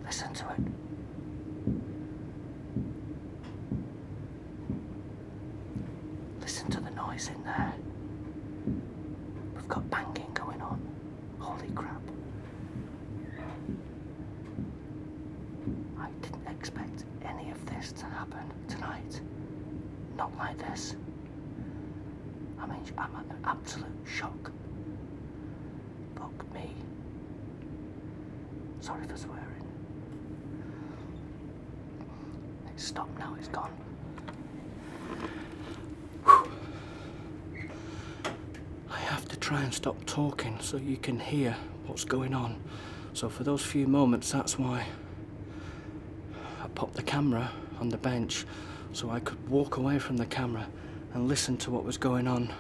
Listen to it. Listen to the noise in there. We've got banging going on. Holy crap. I didn't expect any of this to happen tonight. Not like this. I mean, I'm in absolute shock. Fuck me. Sorry for swearing. It's stopped now, it's gone. Whew. I have to try and stop talking so you can hear what's going on. So for those few moments, that's why I popped the camera on the bench so I could walk away from the camera and listen to what was going on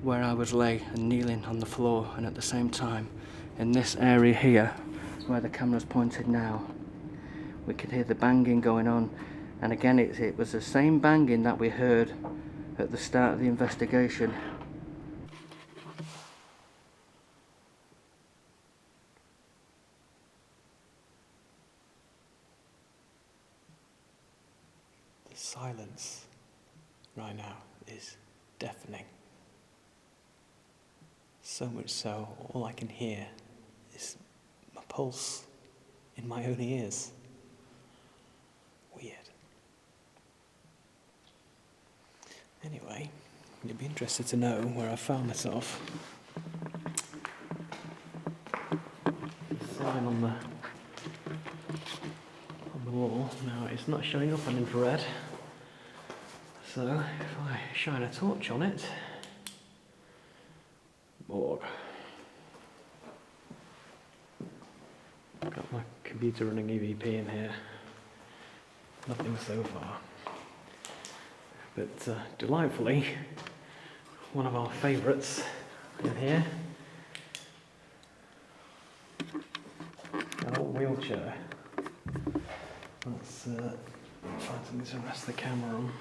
where I was lay and kneeling on the floor, and at the same time in this area here where the camera's pointed now we could hear the banging going on, and again it was the same banging that we heard at the start of the investigation. The silence right now is deafening. So much so, all I can hear is my pulse in my own ears. Weird. Anyway, you'd be interested to know where I found myself. The sign on the wall. Now, it's not showing up on infrared. So, if I shine a torch on it, morgue. Got my computer running EVP in here. Nothing so far. But delightfully, one of our favourites in here. An old wheelchair. Let's find something to rest the camera on.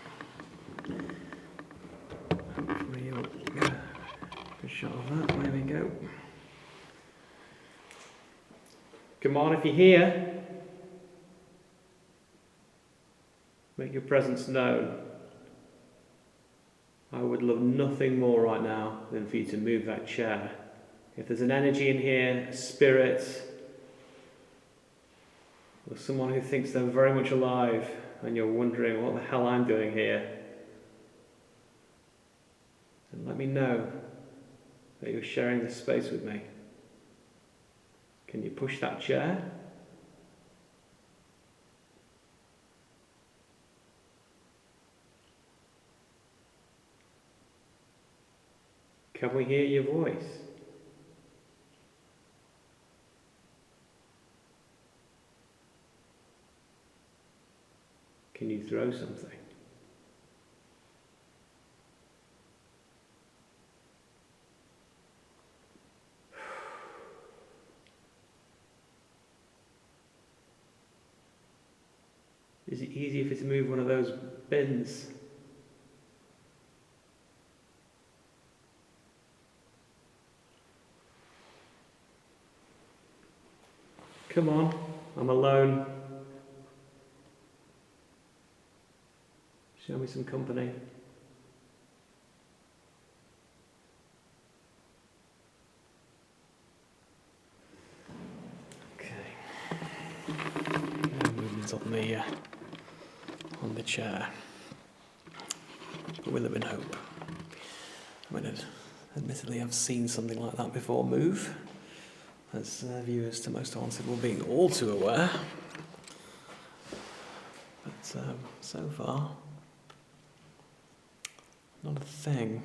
Hopefully you'll get a good shot of that. There we go. Come on, if you're here, make your presence known. I would love nothing more right now than for you to move that chair. If there's an energy in here, a spirit, or someone who thinks they're very much alive and you're wondering what the hell I'm doing here, then let me know that you're sharing this space with me. Can you push that chair? Can we hear your voice? Can you throw something? Is it easier for you to move one of those bins? Come on, I'm alone. Show me some company. Okay. No movement on the chair. But we live in hope. I mean, admittedly, I've seen something like that before move, as viewers to Most Haunted will be all too aware. But so far, not a thing.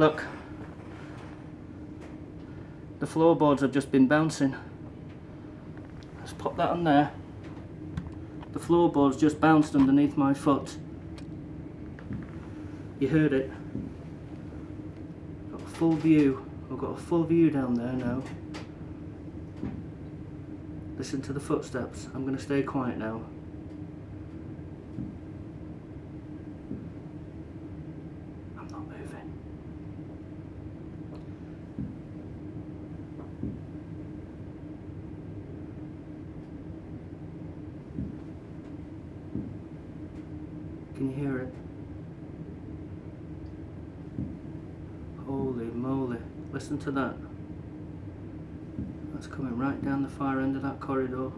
Look. The floorboards have just been bouncing. Let's pop that on there. The floorboards just bounced underneath my foot. You heard it. Got a full view. I've got a full view down there now. Listen to the footsteps. I'm going to stay quiet now. I'm not moving. Can you hear it? Holy moly. Listen to that. That's coming right down the far end of that corridor.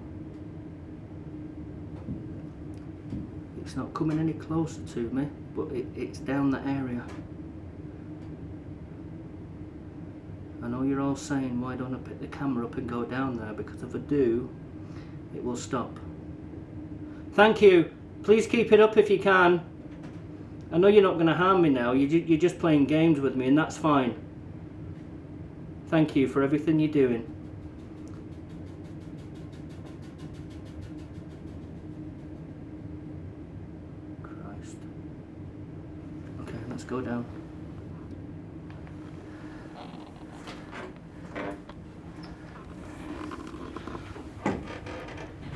It's not coming any closer to me, but it's down that area. I know you're all saying, why don't I pick the camera up and go down there? Because if I do, it will stop. Thank you. Please keep it up if you can. I know you're not going to harm me now. You're just playing games with me, and that's fine. Thank you for everything you're doing. Christ. Okay, let's go down.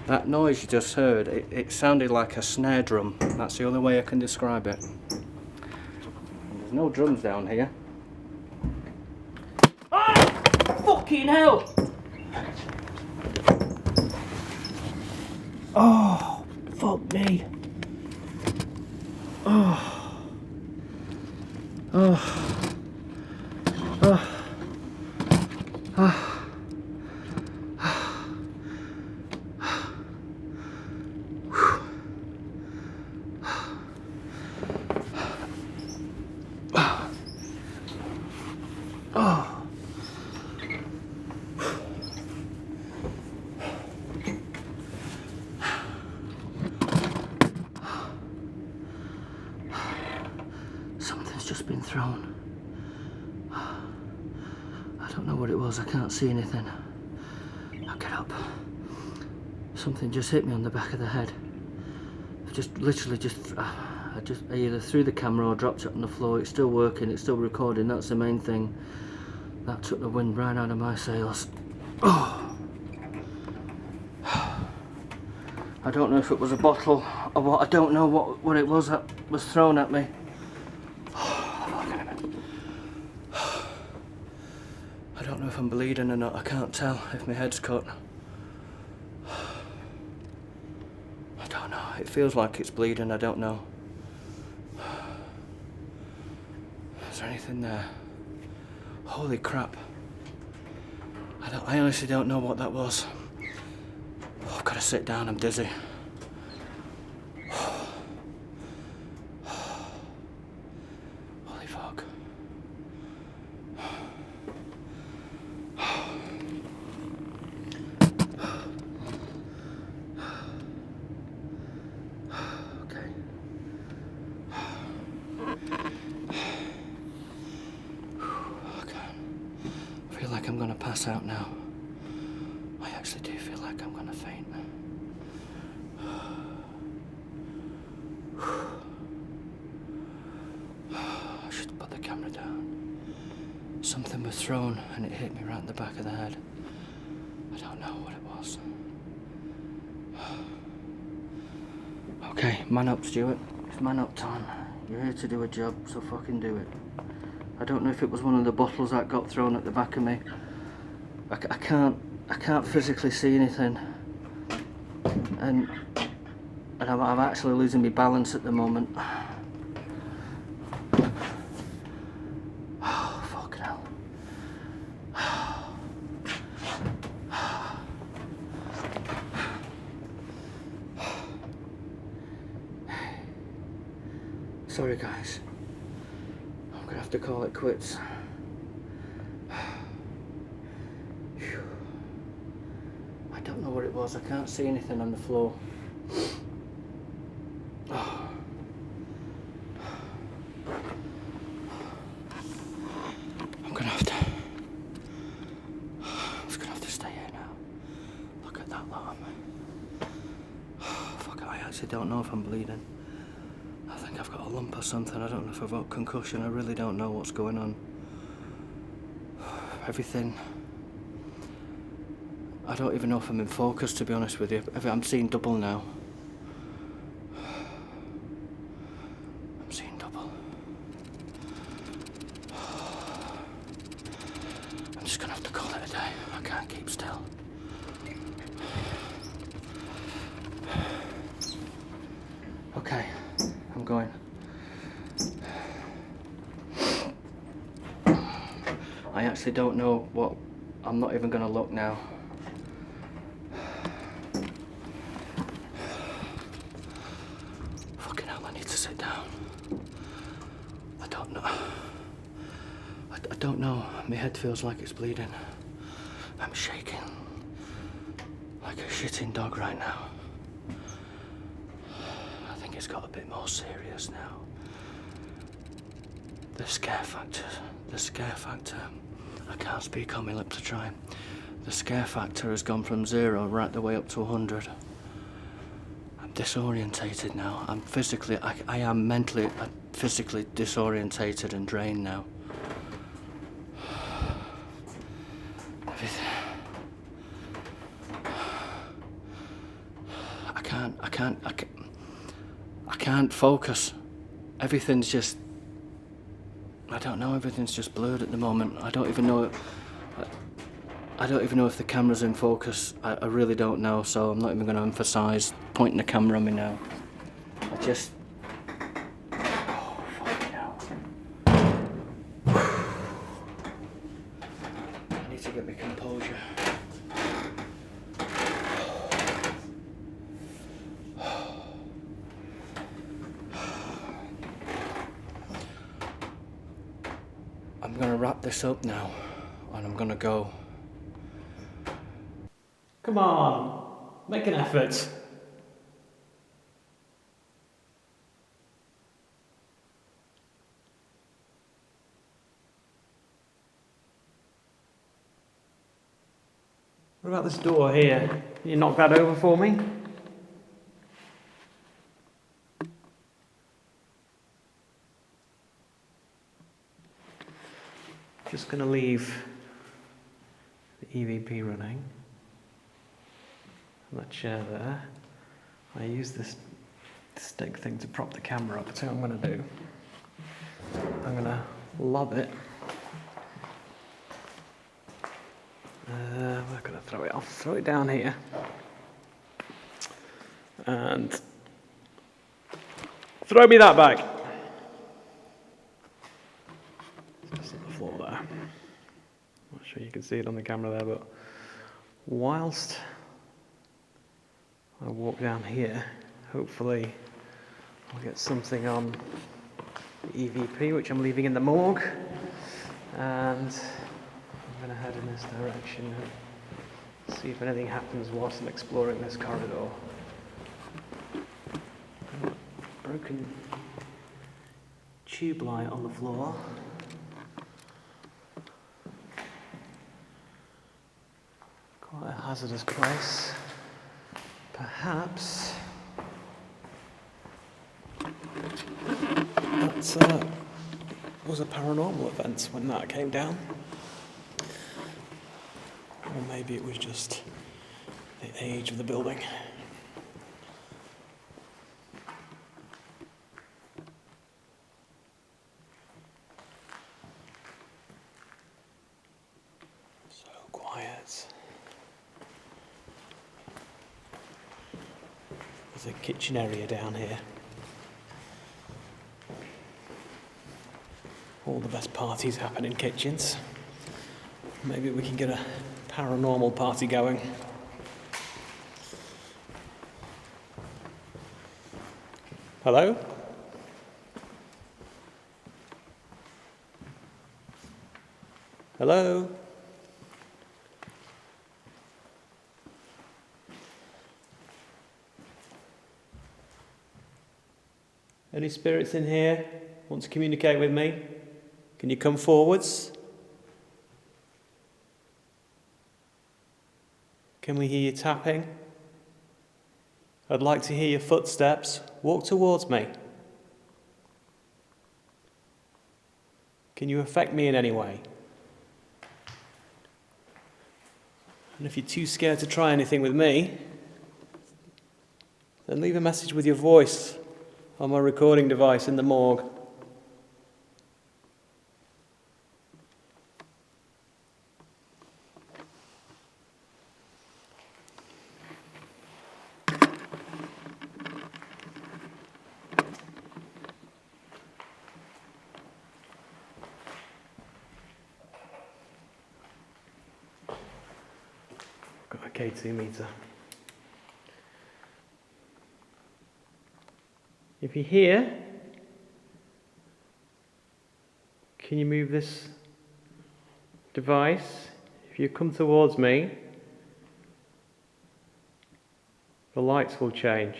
That noise you just heard, it sounded like a snare drum. That's the only way I can describe it. And there's no drums down here. Ah! Fucking hell! Oh, fuck me. Oh. Oh. Oh. Oh. Something's just been thrown. I don't know what it was, I can't see anything. I'll get up. Something just hit me on the back of the head. I either threw the camera or dropped it on the floor. It's still working, it's still recording, that's the main thing. That took the wind right out of my sails. Oh. I don't know if it was a bottle or what, I don't know what it was that was thrown at me. I don't know if I'm bleeding or not, I can't tell if my head's cut. I don't know, it feels like it's bleeding, I don't know. Is there anything there? Holy crap. I honestly don't know what that was. Oh, I've got to sit down, I'm dizzy. Holy fuck. Okay. I feel like I'm gonna pass out now. I actually do feel like I'm gonna faint. I should put the camera down. Something was thrown and it hit me right in the back of the head. I don't know what it was. Okay, man up, Stuart. It's man up time. You're here to do a job, so fucking do it. I don't know if it was one of the bottles that got thrown at the back of me. I can't physically see anything. And I'm actually losing my balance at the moment. Oh, fucking hell. Sorry guys. I'm gonna have to call it quits. I don't know what it was, I can't see anything on the floor. actually don't know if I'm bleeding. I think I've got a lump or something. I don't know if I've got concussion. I really don't know what's going on. Everything. I don't even know if I'm in focus, to be honest with you. I'm seeing double now. I'm seeing double. I'm just gonna have to call it a day. I can't keep still. Okay, I'm going. I actually don't know what... I'm not even gonna look now. Fucking hell, I need to sit down. I don't know. I don't know. My head feels like it's bleeding. I'm shaking. Like a shitting dog right now. I think it's got a bit more serious now. The scare factor. I can't speak on my lip to try. The scare factor has gone from 0 right the way up to 100. I'm disorientated now. I am mentally, physically disorientated and drained now. Everything. I can't focus. Everything's just... I don't know, everything's just blurred at the moment. I don't even know if the camera's in focus. I really don't know, so I'm not even going to emphasise pointing the camera on me now. I just... Oh, fucking hell. I need to get my composure. I'm going to wrap this up now, and I'm going to go. Come on, make an effort. What about this door here? Can you knock that over for me? Just going to leave the EVP running. And that chair there. I use this stick thing to prop the camera up. That's what I'm going to do. I'm going to lob it. We're going to throw it off. Throw it down here. And throw me that bag. Just on the floor there. Not sure you can see it on the camera there, but whilst I walk down here, hopefully I'll get something on the EVP, which I'm leaving in the morgue, and I'm going to head in this direction and see if anything happens whilst I'm exploring this corridor. Broken tube light on the floor. Quite a hazardous place. Perhaps that was a paranormal event when that came down. Or maybe it was just the age of the building. So quiet. There's a kitchen area down here. All the best parties happen in kitchens. Maybe we can get a paranormal party going. Hello? Hello? Any spirits in here want to communicate with me? Can you come forwards? Can we hear you tapping? I'd like to hear your footsteps. Walk towards me. Can you affect me in any way? And if you're too scared to try anything with me, then leave a message with your voice on my recording device in the morgue. Got a K2 meter. If you're here, can you move this device? If you come towards me, the lights will change.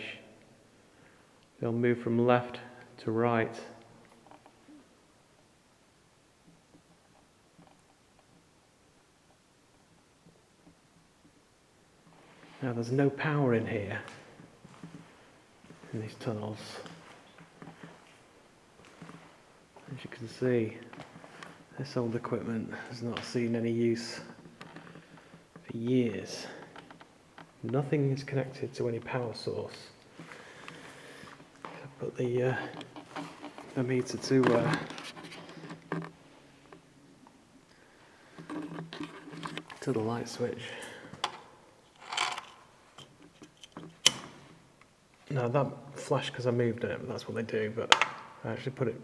They'll move from left to right. Now there's no power in here, in these tunnels. As you can see, this old equipment has not seen any use for years. Nothing is connected to any power source. I put the meter to the light switch. No, that flashed because I moved it, that's what they do, but I actually put it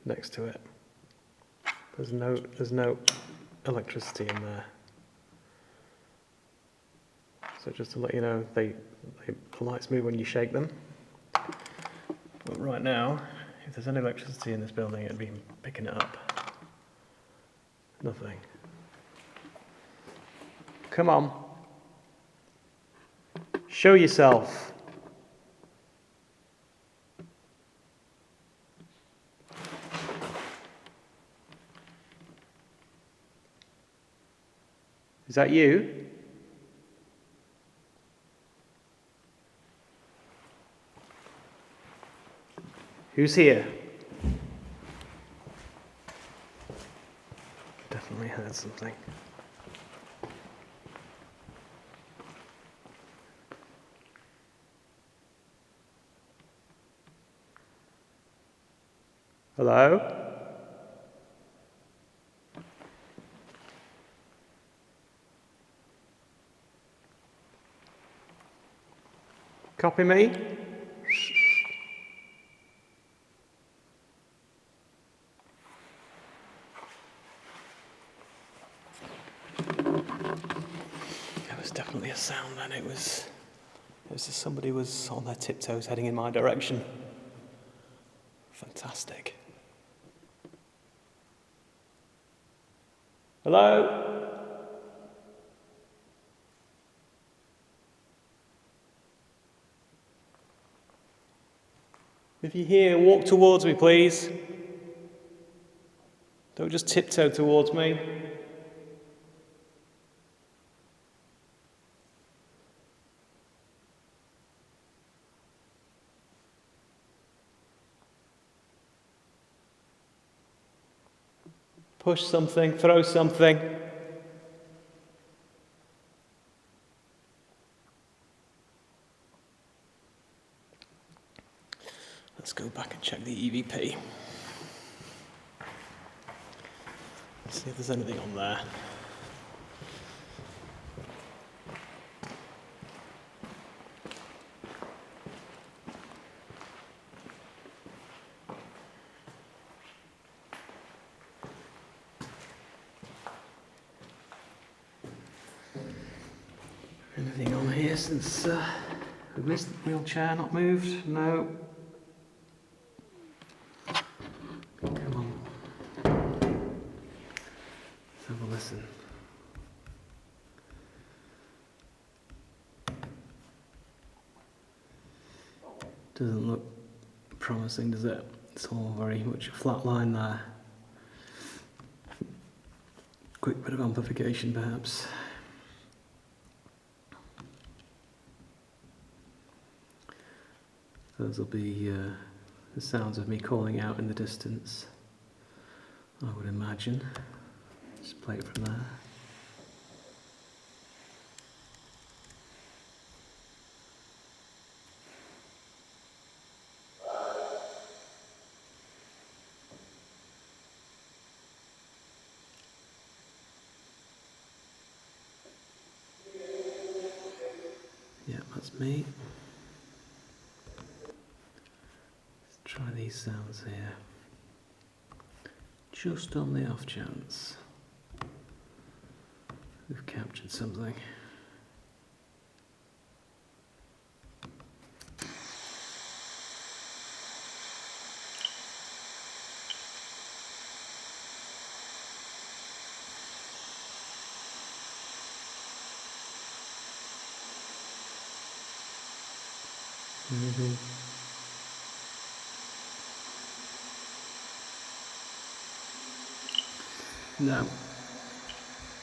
next to it. There's no electricity in there. So just to let you know, the lights move when you shake them. But right now, if there's any electricity in this building, it'd be picking it up. Nothing. Come on. Show yourself. Is that you? Who's here? Definitely heard something. Hello? Copy me? There was definitely a sound and it was as if somebody was on their tiptoes heading in my direction. Fantastic. Hello? If you're here, walk towards me, please. Don't just tiptoe towards me. Push something, throw something. Let's go back and check the EVP. Let's see if there's anything on there. Anything on here since we've missed the wheelchair not moved? No. Come on. Let's have a listen. Doesn't look promising, does it? It's all very much a flat line there. Quick bit of amplification perhaps. Those will be the sounds of me calling out in the distance, I would imagine. Just play it from there. Yeah, that's me. Let's try these sounds here. Just on the off chance we've captured something. Anything? No.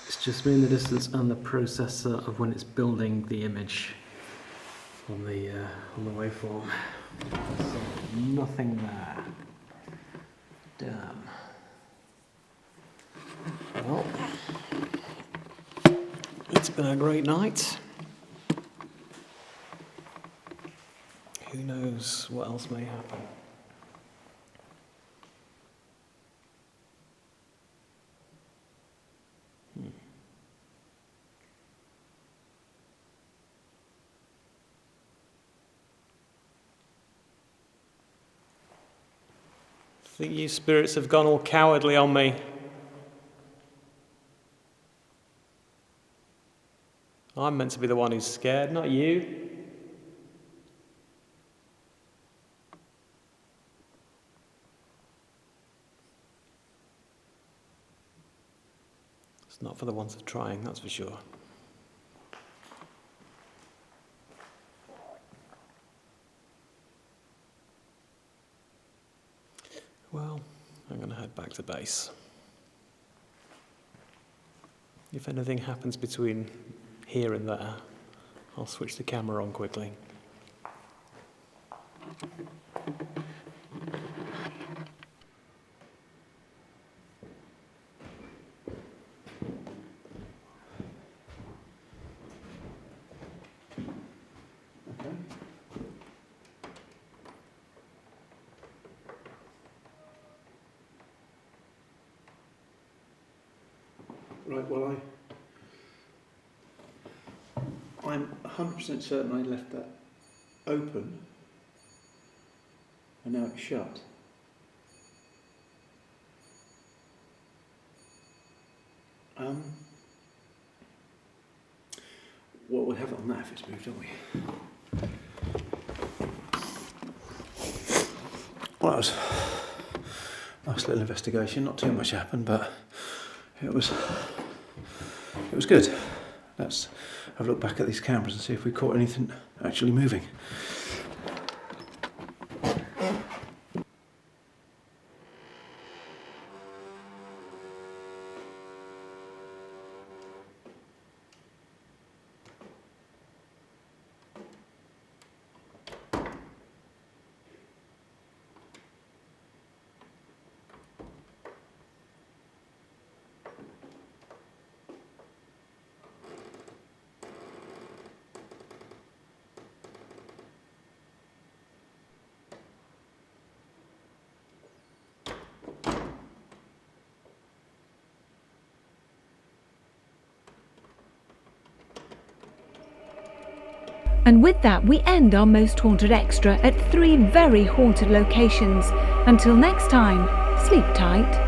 It's just me in the distance and the processor of when it's building the image on the waveform. So nothing there. Damn. Well, it's been a great night. Who knows what else may happen? I think you spirits have gone all cowardly on me. I'm meant to be the one who's scared, not you. It's not for the want of trying, that's for sure. Well, I'm going to head back to base. If anything happens between here and there, I'll switch the camera on quickly. Right, well, I'm 100% certain I left that open and now it's shut. Well, we'll have it on that if it's moved, don't we? Well, that was a nice little investigation. Not too much happened, but it was good. Let's have a look back at these cameras and see if we caught anything actually moving. And with that, we end our Most Haunted Extra at 3 very haunted locations. Until next time, sleep tight.